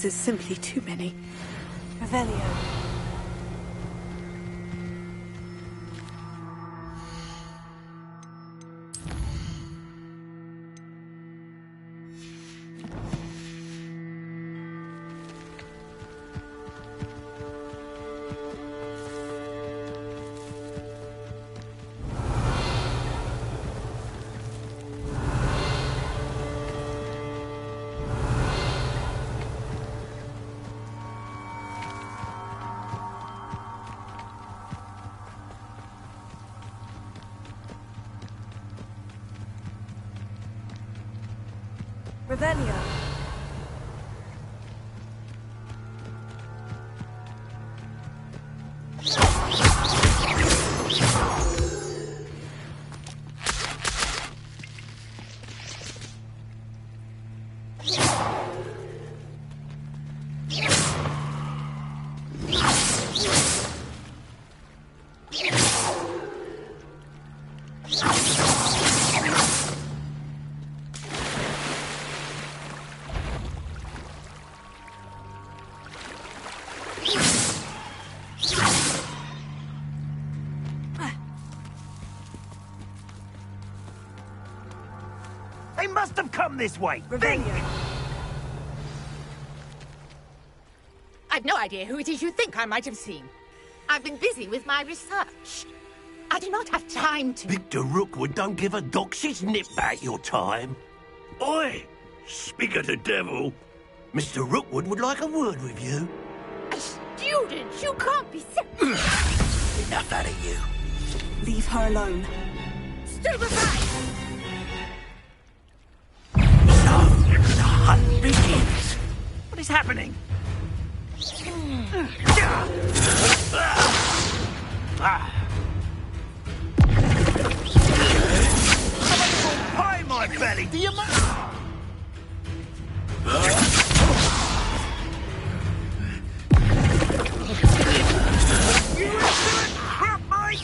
Is simply too many. Revelio. Revelio. They must have come this way. Think! I've no idea who it is you think I might have seen. I've been busy with my research. I do not have time to... Victor Rookwood don't give a doxy's nip back your time. Oi! Speak of the devil. Mr. Rookwood would like a word with you. A student? You can't be so... Enough out of you. Leave her alone. Stand aside! The hunt begins. What is happening? Pie my belly, do you mind? You insolent crap, mate!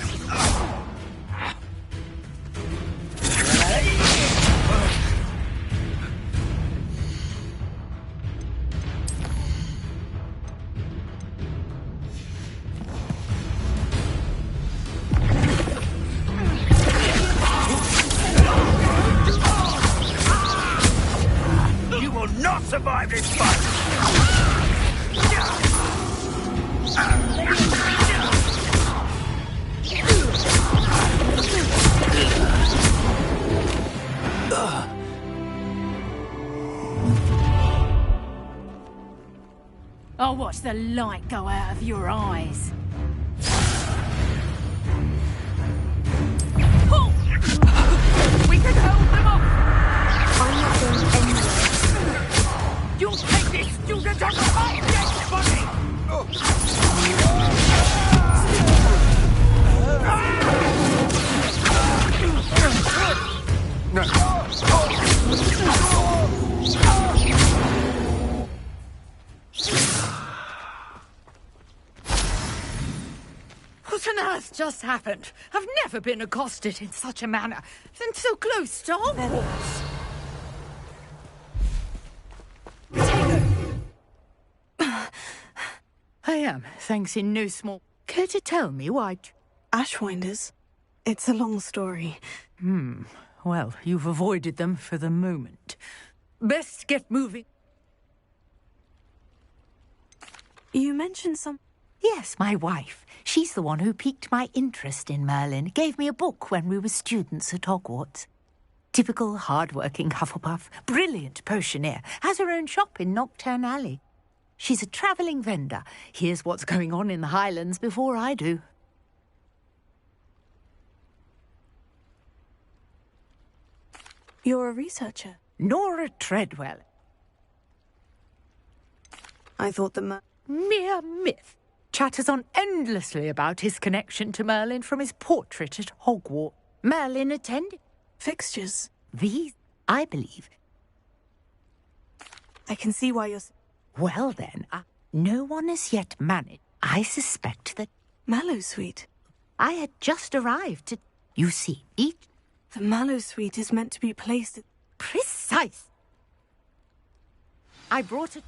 You will not survive this fight! I'll watch the light go out of your eyes. We can hold them off! I'm not going anywhere. You'll take this student on the fight, yes, buddy! What on earth just happened? I've never been accosted in such a manner, and so close to Hogwarts. I am, thanks in no small... Care to tell me why... Ashwinders? It's a long story. Well, you've avoided them for the moment. Best get moving. You mentioned some... Yes, my wife. She's the one who piqued my interest in Merlin. Gave me a book when we were students at Hogwarts. Typical hard-working Hufflepuff. Brilliant potioneer. Has her own shop in Knockturn Alley. She's a travelling vendor. Hears what's going on in the Highlands before I do. You're a researcher? Nora Treadwell. I thought the Mere myth. Chatters on endlessly about his connection to Merlin from his portrait at Hogwarts. Merlin attended. Fixtures? These, I believe. I can see why you're... Well then, no one has yet managed. I suspect that... Mallowsweet? I had just arrived to... You see, each... The Mallowsweet is meant to be placed... Precise! I brought a...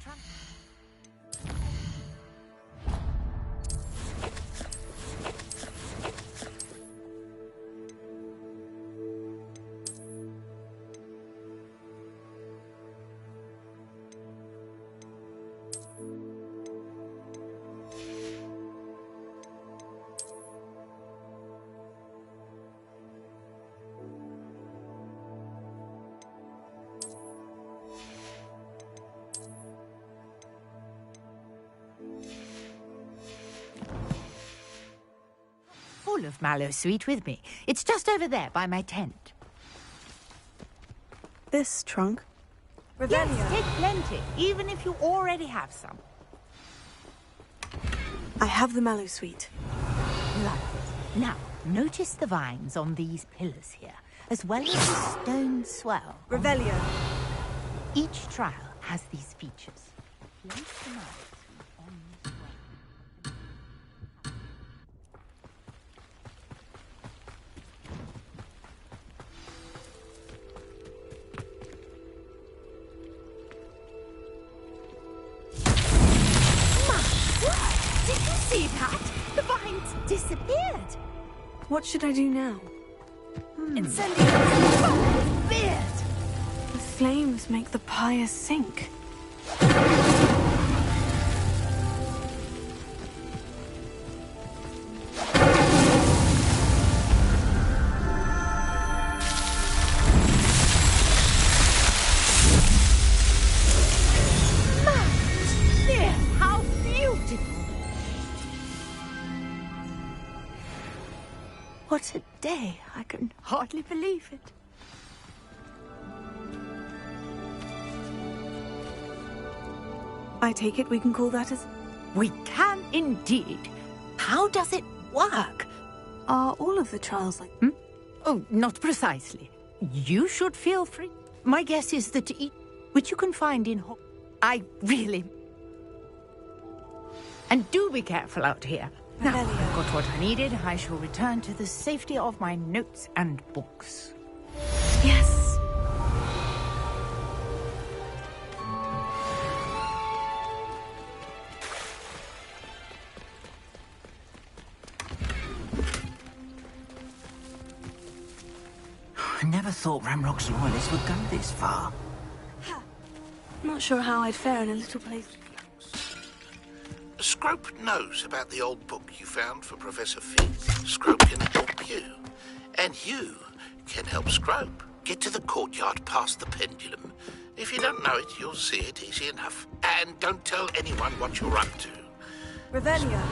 full of Mallowsweet with me. It's just over there by my tent. This trunk? Yes, take plenty, even if you already have some. I have the Mallowsweet. Lovely. Now, notice the vines on these pillars here, as well as the stone swell. Revelio. Each trial has these features. Place the Mallowsweet on the swell. Did you see that? The vines disappeared. What should I do now? Incendiary beard. flames make the pyre sink. Dear, how beautiful! What a day. I can hardly believe it. I take it we can call that as... We can indeed. How does it work? Are all of the trials like... Oh, not precisely. You should feel free. My guess is that which you can find in... I really... And do be careful out here. Now, I've got what I needed. I shall return to the safety of my notes and books. Yes. I never thought Ramrock's loyalists would go this far. Not sure how I'd fare in a little place. Scrope knows about the old book you found for Professor Fig. Scrope can help you. And you can help Scrope. Get to the courtyard past the pendulum. If you don't know it, you'll see it easy enough. And don't tell anyone what you're up to. Revelio.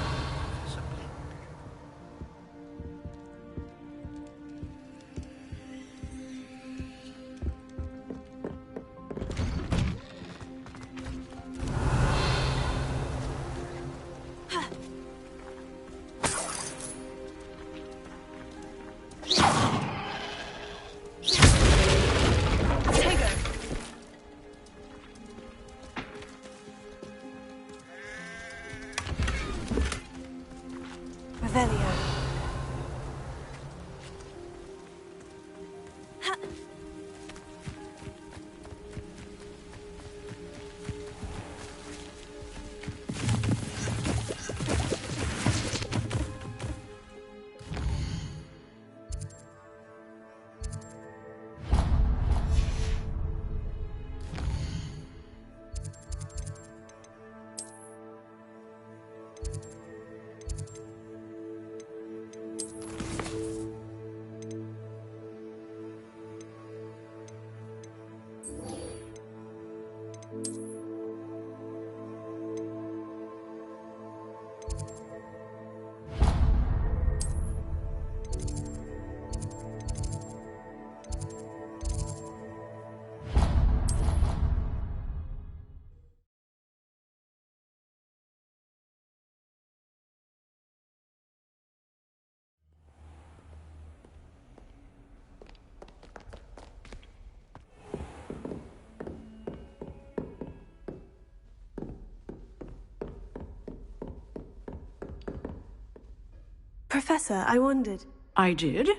Professor, I wondered... I did?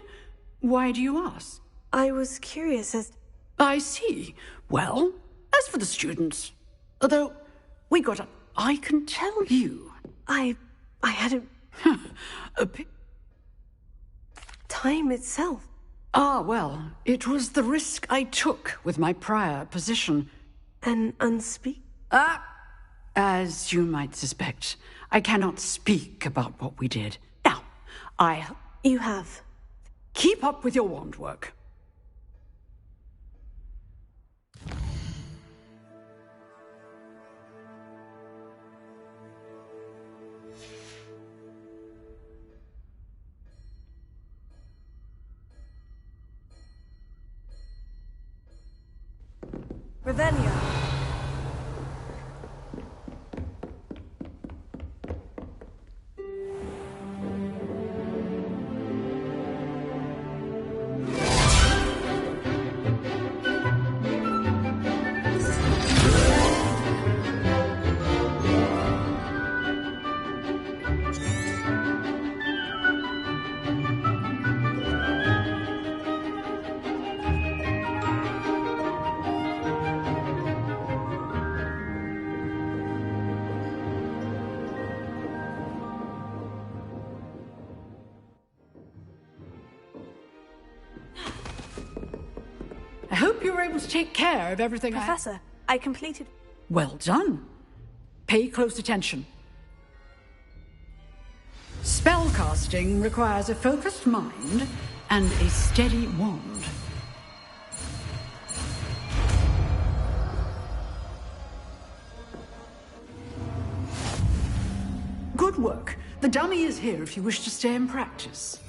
Why do you ask? I was curious as... I see. Well, as for the students... Although, we got up... I can tell you... I had a... Time itself. Ah, well, it was the risk I took with my prior position. An unspeak... As you might suspect, I cannot speak about what we did. Now, You have. Keep up with your wand work. Revelio. hope you were able to take care of everything. Professor, I completed... Well done. Pay close attention. Spellcasting requires a focused mind and a steady wand. Good work. The dummy is here if you wish to stay and practice.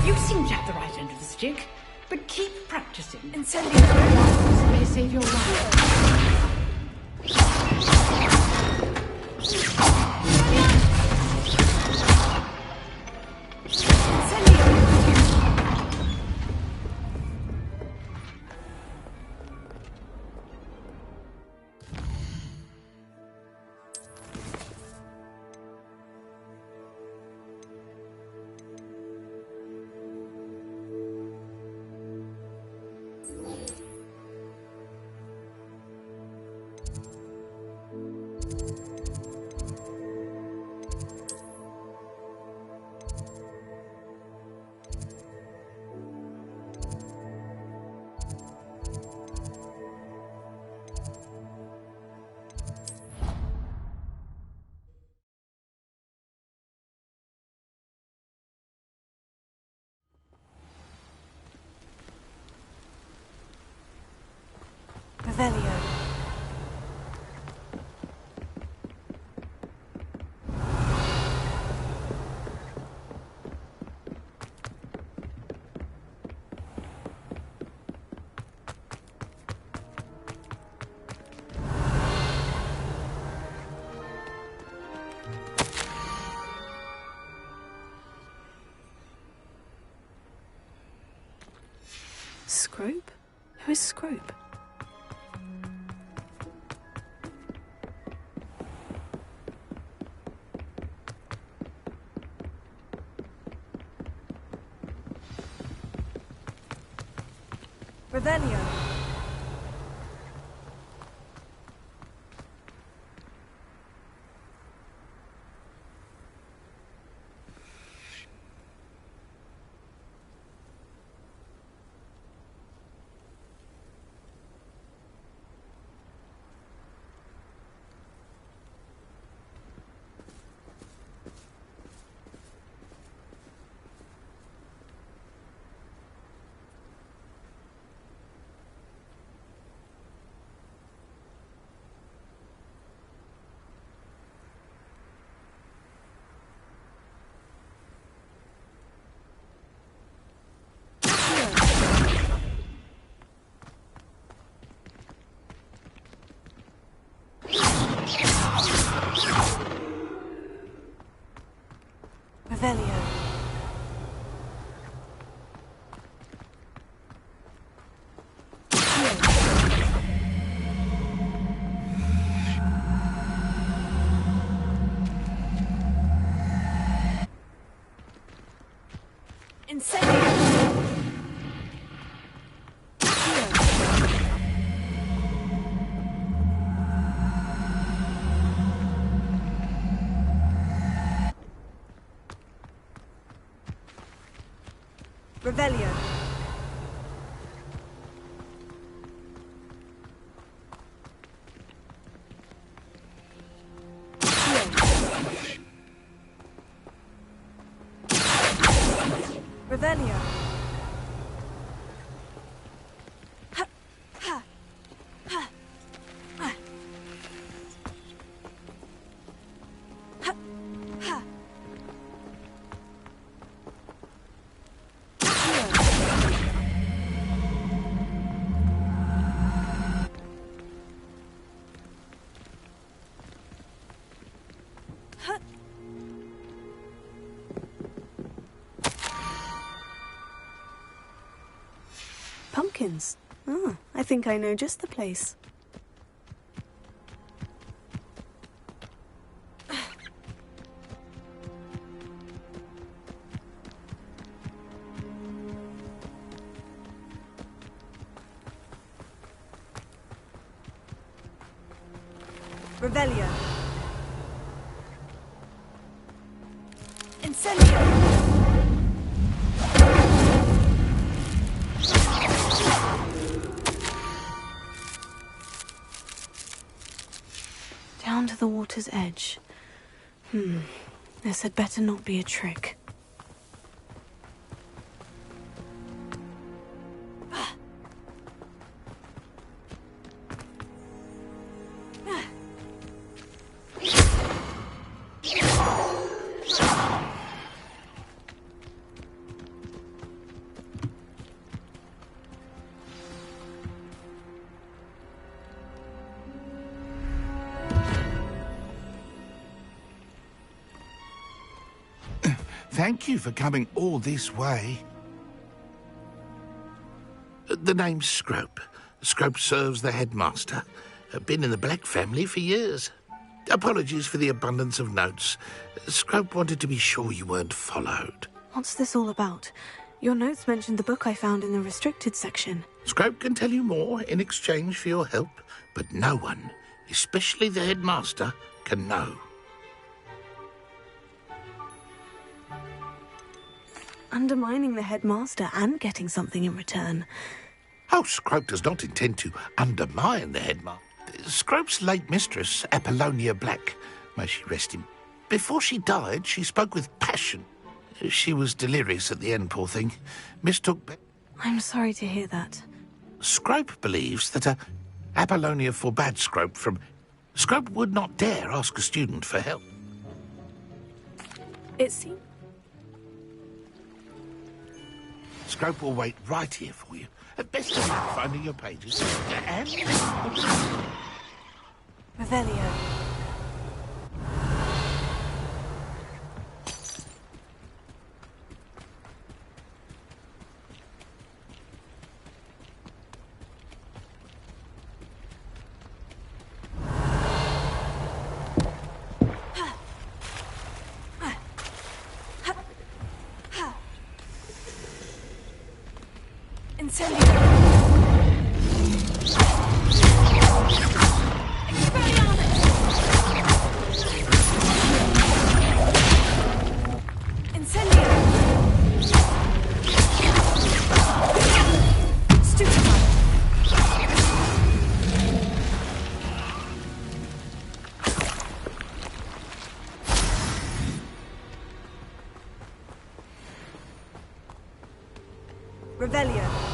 You seem to have the right end of the stick, but keep practicing. Incendio may save your life. Revelio. Scrope? Who is Scrope? Revelio. Revelio. Revelio. Revelio. Ha, ha, ha, ha. Ha, ha. Pumpkins. Oh, I think I know just the place. Revelio. Incendio. Down to the water's edge. This had better not be a trick. Thank you for coming all this way. The name's Scrope. Scrope serves the headmaster. Been in the Black family for years. Apologies for the abundance of notes. Scrope wanted to be sure you weren't followed. What's this all about? Your notes mentioned the book I found in the restricted section. Scrope can tell you more in exchange for your help, but no one, especially the headmaster, can know. Undermining the headmaster and getting something in return. Oh, Scrope does not intend to undermine the headmaster. Scrope's late mistress, Apollonia Black, may she rest in. Before she died, she spoke with passion. She was delirious at the end, poor thing. Mistook... I'm sorry to hear that. Scrope believes that Apollonia forbade Scrope from... Scrope would not dare ask a student for help. It seems... Scrope will wait right here for you. Best of luck finding your pages. And... Revelio. Revelio.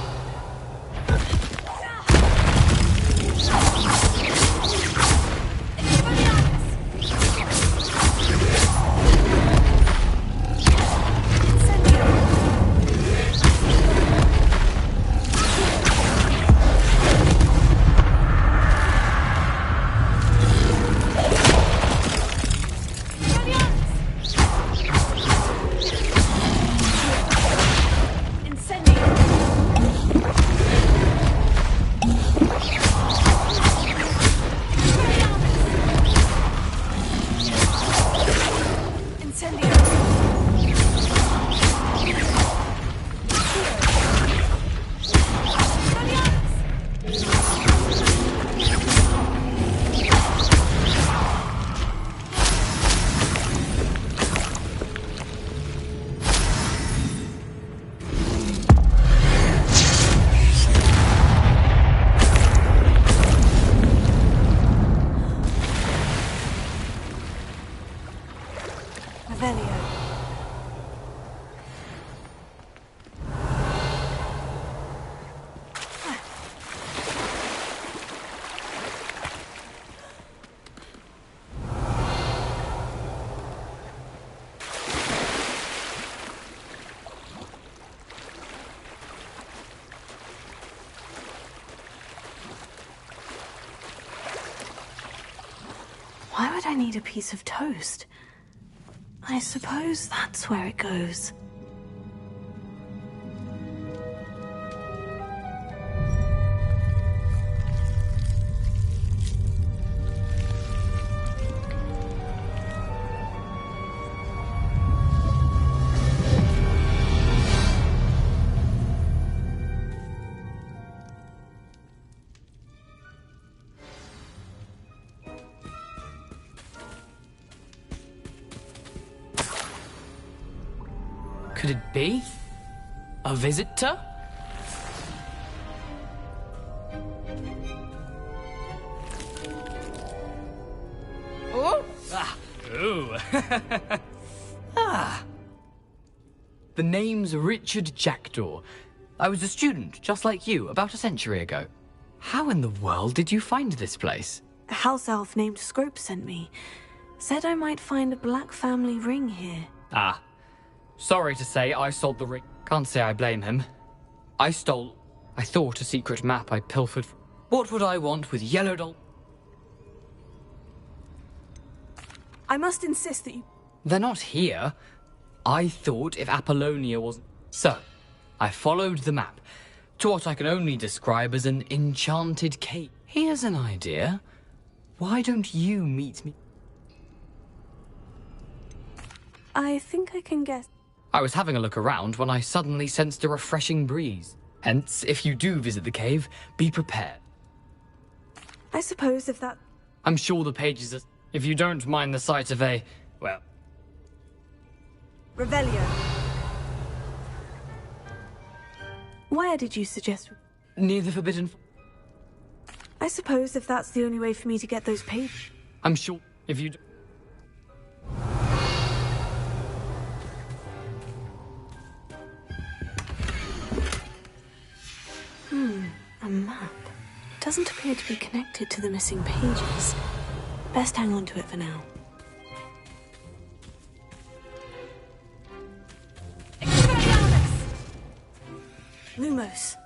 Why would I need a piece of toast? I suppose that's where it goes. could it be? A visitor? Oh! Ah. Ooh. Ah. The name's Richard Jackdaw. I was a student, just like you, about a century ago. How in the world did you find this place? A house elf named Scrope sent me. Said I might find a black family ring here. Ah. Sorry to say, I sold the ring. Can't say I blame him. I thought a secret map I pilfered. What would I want with yellow doll? I must insist that you... They're not here. I thought if Apollonia wasn't... So, I followed the map to what I can only describe as an enchanted cave. Here's an idea. Why don't you meet me? I think I can guess. I was having a look around when I suddenly sensed a refreshing breeze. Hence, if you do visit the cave, be prepared. I suppose if that... I'm sure the pages are... If you don't mind the sight of a... well... Revelio. Where did you suggest... Near the Forbidden... I suppose if that's the only way for me to get those pages... I'm sure if you... A map. Doesn't appear to be connected to the missing pages. Best hang on to it for now. Lumos.